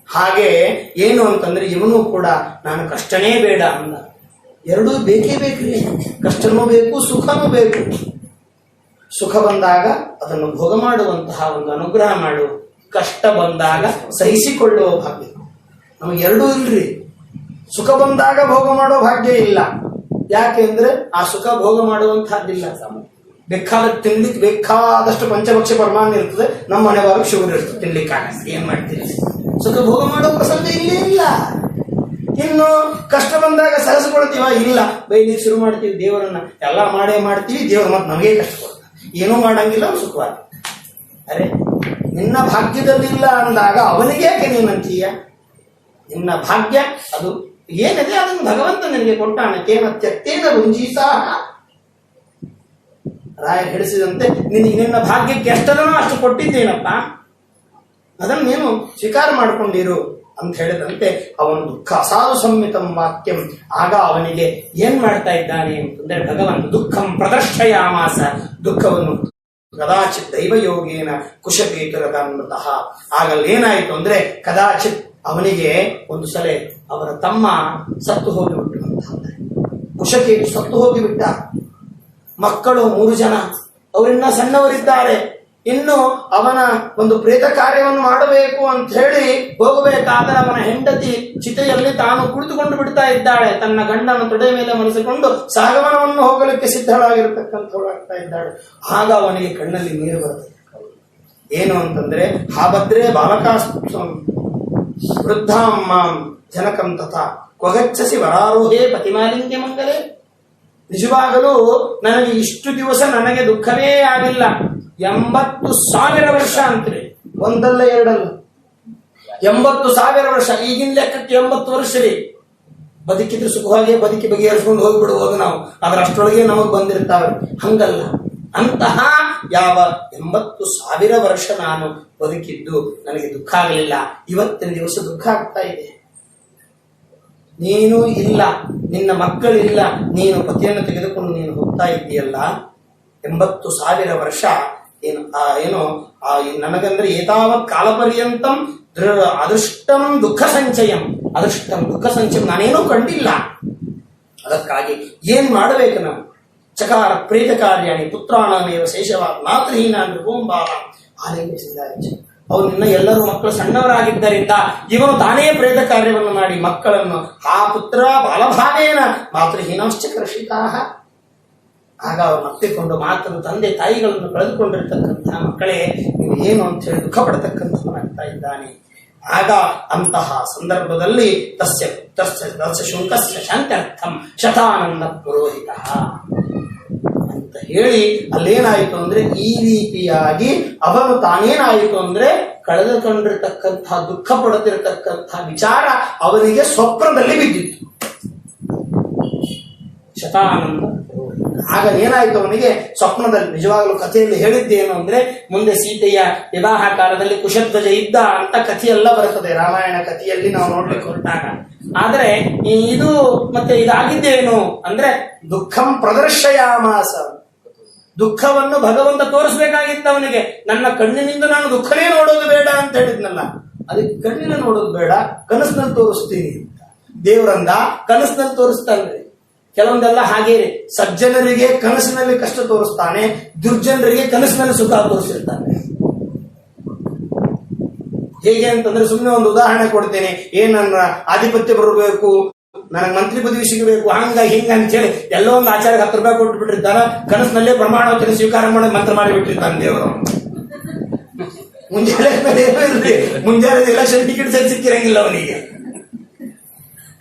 ಹಾಗೆ ಏನು ಅಂತಂದ್ರೆ ಇವನು ಕೂಡ ನಾನು ಕಷ್ಟನೇ ಬೇಡ ಅಂದ. ಎರಡೂ ಬೇಕೇ ಬೇಕ್ರಿ, ಕಷ್ಟನೂ ಬೇಕು ಸುಖನೂ ಬೇಕು. ಸುಖ ಬಂದಾಗ ಅದನ್ನು ಭೋಗ ಮಾಡುವಂತಹ ಒಂದು ಅನುಗ್ರಹ ಮಾಡು, ಕಷ್ಟ ಬಂದಾಗ ಸಹಿಸಿಕೊಳ್ಳುವ ಭಾಗ್ಯ ನಮಗೆ ಎರಡೂ ಇಲ್ರಿ. ಸುಖ ಬಂದಾಗ ಭೋಗ ಮಾಡೋ ಭಾಗ್ಯ ಇಲ್ಲ. ಯಾಕೆಂದ್ರೆ ಆ ಸುಖ ಭೋಗ ಮಾಡುವಂತಹದ್ದಿಲ್ಲ. ತಿನ್ಲಿಕ್ಕೆ ಬೇಕಾದಷ್ಟು ಪಂಚಭಕ್ಷ ಪರಮಾನ್ನ ಇರ್ತದೆ, ನಮ್ಮ ಮನೆ ಬಾಗ ಶುಗರ್ ಇರ್ತದೆ, ತಿನ್ಲಿಕ್ಕೆ ಏನ್ ಮಾಡ್ತೀರಿ? ಸುಖ ಭೋಗ ಮಾಡೋ ಪ್ರಸಂಗ ಇಲ್ಲೇ ಇಲ್ಲ. ಇನ್ನು ಕಷ್ಟ ಬಂದಾಗ ಸಹಿಸಿಕೊಳ್ತೀವ? ಇಲ್ಲ, ಬೈಲಿಕ್ಕೆ ಶುರು ಮಾಡ್ತೀವಿ ದೇವರನ್ನ. ಎಲ್ಲ ಮಾಡೇ ಮಾಡ್ತೀವಿ, ದೇವರು ಮತ್ತೆ ನಮಗೆ ಕಷ್ಟ ಕೊಡ್ತಾರೆ, ಏನೂ ಮಾಡಂಗಿಲ್ಲ, ಸುಖವಾಗಿ. ಅರೆ, ನಿನ್ನ ಭಾಗ್ಯದಲ್ಲಿಲ್ಲ ಅಂದಾಗ ಅವನಿಗೆ ಯಾಕೆ ನೀನಂತೀಯ? ನಿನ್ನ ಭಾಗ್ಯ ಅದು ಏನಿದೆ ಅದನ್ನು ಭಗವಂತ ನಿನಗೆ ಕೊಟ್ಟಾನೆ. ತೇನ ತ್ಯಕ್ತೇನ ಭುಂಜೀಸಾ ರಾಯರು ಹೇಳಿಸಿದಂತೆ ನಿನ್ನ ಭಾಗ್ಯಕ್ಕೆ ಎಷ್ಟದನೋ ಅಷ್ಟು ಕೊಟ್ಟಿದ್ದೇನಪ್ಪ, ಅದನ್ನು ನೀನು ಸ್ವೀಕಾರ ಮಾಡಿಕೊಂಡಿರು ಅಂತ ಹೇಳಿದಂತೆ ಅವನು ದುಃಖ ಅಸಾಧು ಸಂಹಿತಂ ವಾಕ್ಯಂ. ಆಗ ಅವನಿಗೆ ಏನ್ ಮಾಡ್ತಾ ಇದ್ದಾನೆ ಅಂತಂದ್ರೆ ಭಗವಂತ ದುಃಖಂ ಪ್ರದರ್ಶಯಾಮಾಸ, ದುಃಖವನ್ನು ಕದಾಚಿತ್ ದೈವಯೋಗೇನ ಕುಶಕೇತುರಗಂತಹ. ಆಗಲ್ಲೇನಾಯಿತು ಅಂದ್ರೆ ಕದಾಚಿತ್ ಅವನಿಗೆ ಒಂದು ಸಲ ಅವರ ತಮ್ಮ ಸತ್ತು ಹೋಗಿಬಿಟ್ಟು ಅಂತ ಕುಶಕೇತು ಸತ್ತು ಹೋಗಿಬಿಟ್ಟ. ಮಕ್ಕಳು 3 ಜನ, ಅವರಿನ್ನ ಸಣ್ಣವರಿದ್ದಾರೆ. ಇನ್ನು ಅವನ ಒಂದು ಪ್ರೇತ ಕಾರ್ಯವನ್ನು ಮಾಡಬೇಕು ಅಂತ ಹೇಳಿ ಹೋಗಬೇಕಾದರೆ ಅವನ ಹೆಂಡತಿ ಚಿತೆಯಲ್ಲಿ ತಾನು ಕುಳಿತುಕೊಂಡು ಬಿಡ್ತಾ ಇದ್ದಾಳೆ. ತನ್ನ ಗಂಡನ ತೊಡೆ ಮೇಲೆ ಮನಸಿಕೊಂಡು ಸಾಗಮನವನ್ನು ಹೋಗಲಿಕ್ಕೆ ಸಿದ್ಧಳಾಗಿರತಕ್ಕಂಥವಳಾಗ್ತಾ ಇದ್ದಾಳೆ. ಆಗ ಅವನಿಗೆ ಕಣ್ಣಲ್ಲಿ ನೀರು ಬರುತ್ತೆ. ಏನು ಅಂತಂದ್ರೆ ಹಾಭದ್ರೆ ಬಾಲಕಾಸ್ತು ವೃದ್ಧಾಂ ಜನಕಂ ತಥಾ ಕ್ವಗಚ್ಚಸಿ ವರಾರೋಹೇ ಪತಿಮಾಲಿಂಗ್ಯ ಮಂಗಲೇ. ನಿಜವಾಗಲೂ ನನಗೆ ಇಷ್ಟು ದಿವಸ ನನಗೆ ದುಃಖವೇ ಆಗಿಲ್ಲ. 80,000 ವರ್ಷ ಅಂತ್ರಿ, ಒಂದಲ್ಲ ಎರಡಲ್ಲ, 80,000 ವರ್ಷ. ಈಗಿನ ಲೆಕ್ಕಕ್ಕೆ 80 ವರ್ಷ ರೀ. ಬದುಕಿದ್ರೆ ಸುಖವಾಗಿ ಬದುಕಿ ಬಗೆಹರಿಸ್ಕೊಂಡು ಹೋಗ್ಬಿಡ್ಬೋದು ನಾವು, ಆದ್ರೆ ಅಷ್ಟರೊಳಗೆ ನಮಗ್ ಬಂದಿರ್ತಾವೆ. ಹಂಗಲ್ಲ, ಅಂತಹ ಯಾವ 80,000 ವರ್ಷ ನಾನು ಬದುಕಿದ್ದು ನನಗೆ ದುಃಖ ಆಗಲಿಲ್ಲ. ಇವತ್ತಿನ ದಿವಸ ದುಃಖ ಆಗ್ತಾ ಇದೆ. ನೀನು ಇಲ್ಲ, ನಿನ್ನ ಮಕ್ಕಳಿಲ್ಲ, ನೀನು ಪತಿಯನ್ನು ತೆಗೆದುಕೊಂಡು ನೀನು ಹೋಗ್ತಾ ಇದ್ದೀಯಲ್ಲ. 80,000 ವರ್ಷ ಏನು ನನಗಂದ್ರೆ ಏತಾವತ್ ಕಾಲಪರ್ಯಂತಂ ಅದೃಷ್ಟಂ ದುಃಖ ಸಂಚಯಂ, ಅದೃಷ್ಟಂ ದುಃಖ ಸಂಚಯಂ ನಾನೇನೂ ಕಂಡಿಲ್ಲ. ಅದಕ್ಕಾಗಿ ಏನ್ ಮಾಡಬೇಕು ನಾವು? ಚಕಾರ ಪ್ರೇತ ಕಾರ್ಯಾಣಿ ಪುತ್ರಾಣಮೇವ ಶೇಷವಾದ ಮಾತೃಹೀನ ನೃಪೋಂಬಾಲ ಆಲಿಂಗಿಸಿದ್ದಾರೆ. ಅವನಿನ್ನ ಎಲ್ಲರೂ ಮಕ್ಕಳು ಸಣ್ಣವರಾಗಿದ್ದರಿಂದ ಇವನು ತಾನೇ ಪ್ರೇತ ಕಾರ್ಯವನ್ನು ಮಾಡಿ ಮಕ್ಕಳನ್ನು ಆ ಪುತ್ರ ಬಾಲಭಾವೇನ ಮಾತೃಹೀನಶ್ಚ ಕರ್ಷಿತಾ. ಆಗ ಅವರು ಮತ್ತಿಕೊಂಡು ಮಾತನ್ನು ತಂದೆ ತಾಯಿಗಳನ್ನು ಕಳೆದುಕೊಂಡಿರ್ತಕ್ಕಂತಹ ಮಕ್ಕಳೇ ನೀವು ಏನು ಅಂತ ಹೇಳಿ ದುಃಖ ಪಡತಕ್ಕಂಥವನಾಗ್ತಾ ಇದ್ದಾನೆ. ಆಗ ಅಂತಹ ಸಂದರ್ಭದಲ್ಲಿ ತಸ್ಯ ಶುಂಕಸ್ಯ ಶಾಂತ್ಯರ್ಥಂ ಶತಾನಂದ ಪುರೋಹಿತ ಅಂತ ಹೇಳಿ ಅಲ್ಲೇನಾಯಿತು ಅಂದ್ರೆ ಈ ರೀತಿಯಾಗಿ ಅವನು ತಾನೇನಾಯಿತು ಅಂದ್ರೆ ಕಳೆದುಕೊಂಡಿರ್ತಕ್ಕಂತಹ ದುಃಖ ಪಡುತ್ತಿರತಕ್ಕಂತಹ ವಿಚಾರ ಅವನಿಗೆ ಸ್ವಪ್ನದಲ್ಲಿ ಬಿದ್ದಿತ್ತು. ಶತಾನಂದ. ಆಗ ಏನಾಯ್ತು ಅವನಿಗೆ ಸ್ವಪ್ನದಲ್ಲಿ. ನಿಜವಾಗಲೂ ಕಥೆಯಲ್ಲಿ ಹೇಳಿದ್ದೇನು ಅಂದ್ರೆ ಮುಂದೆ ಸೀತೆಯ ವಿವಾಹ ಕಾಲದಲ್ಲಿ ಕುಶಧ್ವಜ ಇದ್ದ ಅಂತ ಕಥೆಯೆಲ್ಲ ಬರುತ್ತದೆ ರಾಮಾಯಣ ಕಥೆಯಲ್ಲಿ ನಾವು ನೋಡ್ಲಿಕ್ಕೆ ಹೊರಟಾಗ. ಆದ್ರೆ ಇದು ಮತ್ತೆ ಇದಾಗಿದ್ದೇನು ಅಂದ್ರೆ ದುಃಖಂ ಪ್ರದರ್ಶಯಾಮಾಸ, ದುಃಖವನ್ನು ಭಗವಂತ ತೋರಿಸ್ಬೇಕಾಗಿತ್ತು ಅವನಿಗೆ. ನನ್ನ ಕಣ್ಣಿನಿಂದ ನಾನು ದುಃಖನೇ ನೋಡೋದು ಬೇಡ ಅಂತ ಹೇಳಿದ್ನಲ್ಲ, ಅದಕ್ಕೆ ಕಣ್ಣಿನ ನೋಡೋದು ಬೇಡ, ಕನಸಿನಲ್ಲಿ ತೋರಿಸ್ತೀನಿ ಅಂತ ದೇವರಂದ. ಕನಸಿನಲ್ಲಿ ತೋರಿಸ್ತಾನೆ. ಕೆಲವೊಂದೆಲ್ಲ ಹಾಗೆ ಸಜ್ಜನರಿಗೆ ಕನಸಿನಲ್ಲಿ ಕಷ್ಟ ತೋರಿಸ್ತಾನೆ, ದುರ್ಜನರಿಗೆ ಕನಸಿನಲ್ಲಿ ಸುಖ ತೋರಿಸಿರ್ತಾನೆ. ಹೇಗೆ ಅಂತಂದ್ರೆ ಸುಮ್ಮನೆ ಒಂದು ಉದಾಹರಣೆ ಕೊಡ್ತೇನೆ. ನನ್ನ ಆಧಿಪತ್ಯ ಬರಬೇಕು, ನನಗೆ ಮಂತ್ರಿ ಪದವಿ ಸಿಗಬೇಕು, ಹಂಗ ಹಿಂಗ ಅಂತ ಹೇಳಿ ಎಲ್ಲೋ ಒಂದು ಆಚಾರ್ಯ 10 ರೂಪಾಯಿ ಕೊಟ್ಟು ಬಿಟ್ಟಿರ್ತಾರ. ಕನಸಿನಲ್ಲೇ ಪ್ರಮಾಣವಚನ ಸ್ವೀಕಾರ ಮಾಡಿ ಮಂತ್ರ ಮಾಡಿ ಬಿಟ್ಟಿರ್ತಾನೆ ದೇವರು. ಮುಂಜಾನೆ ಎಲೆಕ್ಷನ್ ಟಿಕೆಟ್ ಸಿಕ್ಕಿರಂಗಿಲ್ಲ ಅವನಿಗೆ,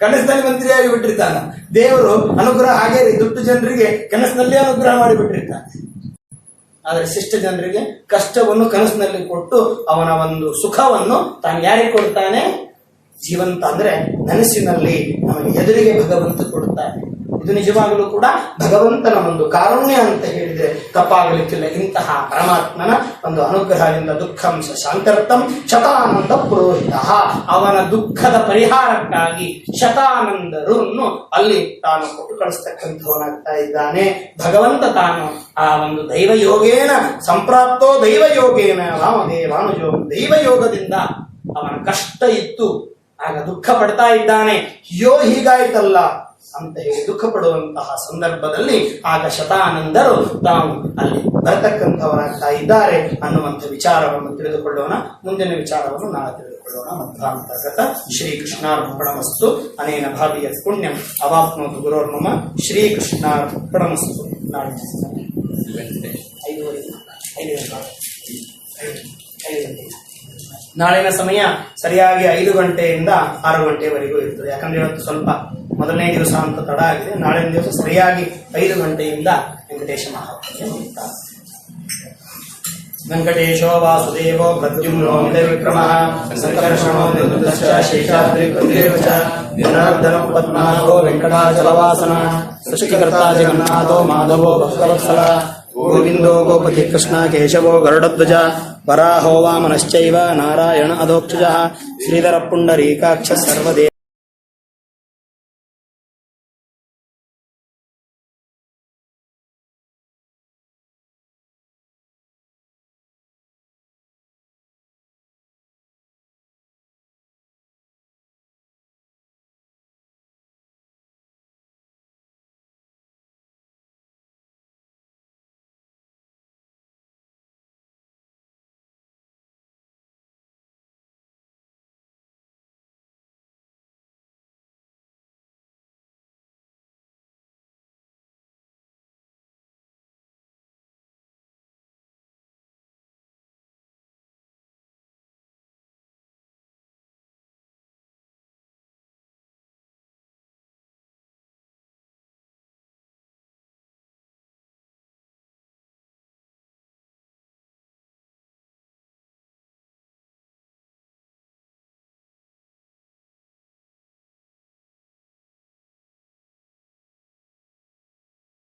ಕನಸಿನಲ್ಲಿ ಮಂತ್ರಿ ಆಗಿ ಬಿಟ್ಟಿರ್ತಾನ. ದೇವರು ಅನುಗ್ರಹ ಹಾಗೆ ದುಡ್ಡು ಜನರಿಗೆ ಕನಸಿನಲ್ಲೇ ಅನುಗ್ರಹ ಮಾಡಿಬಿಟ್ಟಿರ್ತಾನೆ. ಆದರೆ ಶಿಷ್ಟ ಜನರಿಗೆ ಕಷ್ಟವನ್ನು ಕನಸಿನಲ್ಲಿ ಕೊಟ್ಟು ಅವನ ಒಂದು ಸುಖವನ್ನು ತಾನು ಯಾರಿಗೆ ಕೊಡ್ತಾನೆ? ಜೀವಂತ ಅಂದ್ರೆ ನನಸಿನಲ್ಲಿ ನಮಗೆ ಎದುರಿಗೆ ಭಗವಂತ ಕೊಡುತ್ತಾನೆ. ಇದು ನಿಜವಾಗಲೂ ಕೂಡ ಭಗವಂತನ ಒಂದು ಕಾರುಣ್ಯ ಅಂತ ಹೇಳಿದ್ರೆ ತಪ್ಪಾಗಲಿಕ್ಕಿಲ್ಲ. ಇಂತಹ ಪರಮಾತ್ಮನ ಒಂದು ಅನುಗ್ರಹದಿಂದ ದುಃಖಂ ಶಾಂತರ್ಥಂ ಶತಾನಂದ ಪುರೋಹಿತ, ಅವನ ದುಃಖದ ಪರಿಹಾರಕ್ಕಾಗಿ ಶತಾನಂದರನ್ನು ಅಲ್ಲಿ ತಾನು ಕೊಟ್ಟು ಕಳಿಸ್ತಕ್ಕಂಥವನಾಗ್ತಾ ಇದ್ದಾನೆ. ಭಗವಂತ ತಾನು ಆ ಒಂದು ದೈವಯೋಗೇನ ಸಂಪ್ರಾಪ್ತೋ ದೈವಯೋಗೇನ ವಾಮದೇವಾನುಜೋ, ದೈವಯೋಗದಿಂದ ಅವನ ಕಷ್ಟ ಇತ್ತು, ಆಗ ದುಃಖ ಪಡ್ತಾ ಇದ್ದಾನೆ. ಅಯ್ಯೋ ಹೀಗಾಯ್ತಲ್ಲ ಅಂತ ಹೇಳಿ ದುಃಖ ಪಡುವಂತಹ ಸಂದರ್ಭದಲ್ಲಿ ಆಗ ಶತಾನಂದರು ತಾವು ಅಲ್ಲಿ ಬರತಕ್ಕಂಥವರಾಗ್ತಾ ಇದ್ದಾರೆ ಅನ್ನುವಂಥ ವಿಚಾರವನ್ನು ತಿಳಿದುಕೊಳ್ಳೋಣ. ಮುಂದಿನ ವಿಚಾರವನ್ನು ನಾಳೆ ತಿಳಿದುಕೊಳ್ಳೋಣ. ಮಧ್ವಾಂತರ್ಗತ ಶ್ರೀಕೃಷ್ಣಾರ್ಪಣಮಸ್ತು. ಅನೇನ ಭಾವಿಯ ಪುಣ್ಯಂ ಅವಾಪ್ನೋತು ಗುರೋರ್ಮಮ. ಶ್ರೀಕೃಷ್ಣಾರ್ಪಣಮಸ್ತು. ನಾಳೆ 5 ನಾಳಿನ ಸಮಯ ಸರಿಯಾಗಿ 5 ಗಂಟೆಯಿಂದ 6 ಗಂಟೆವರೆಗೂ ಇರ್ತದೆ. ಯಾಕಂದ್ರೆ ಇವತ್ತು ಸ್ವಲ್ಪ ಮೊದಲನೇ ದಿವಸ ಅಂತ ತಡ ಆಗಿದೆ. ನಾಳಿನ ದಿವಸ ಸರಿಯಾಗಿ 5 ಗಂಟೆಯಿಂದ ವೆಂಕಟೇಶ ಮಹಾತ್ಮೆ ಮುಕ್ತಾಯ. ವೆಂಕಟೇಶೋ ವಾಸುದೇವೋ ಪ್ರದ್ಯುಮ್ನೋ ವಿಕ್ರಮಃ ಸಂಕರ್ಷಣೋ ನಿರ್ವೃತಶ್ಚ ಶೇಷಾದ್ರಿ ಕೃತಿರೇವಚ ಜನಾರ್ದನೋ ಪದ್ಮನಾಭೋ ವೆಂಕಟಾಚಲವಾಸನ ಸೃಷ್ಟಿಕರ್ತಾ ಜಗನ್ನಾಥೋ ಮಾಧವೋ ಭಕ್ತವತ್ಸಲ ಗೋವಿಂದೋ ಗೋಪತಿ ಕೃಷ್ಣ ಕೇಶವೋ ಗರುಡಧ್ವಜ ವರಾಹೋ ವಾಮನಶ್ಚೈವ ನಾರಾಯಣ ಅಧೋಕ್ಷಜಃ ಶ್ರೀಧರ ಪುಂಡರೀಕಾಕ್ಷ ಸರ್ವದೇವ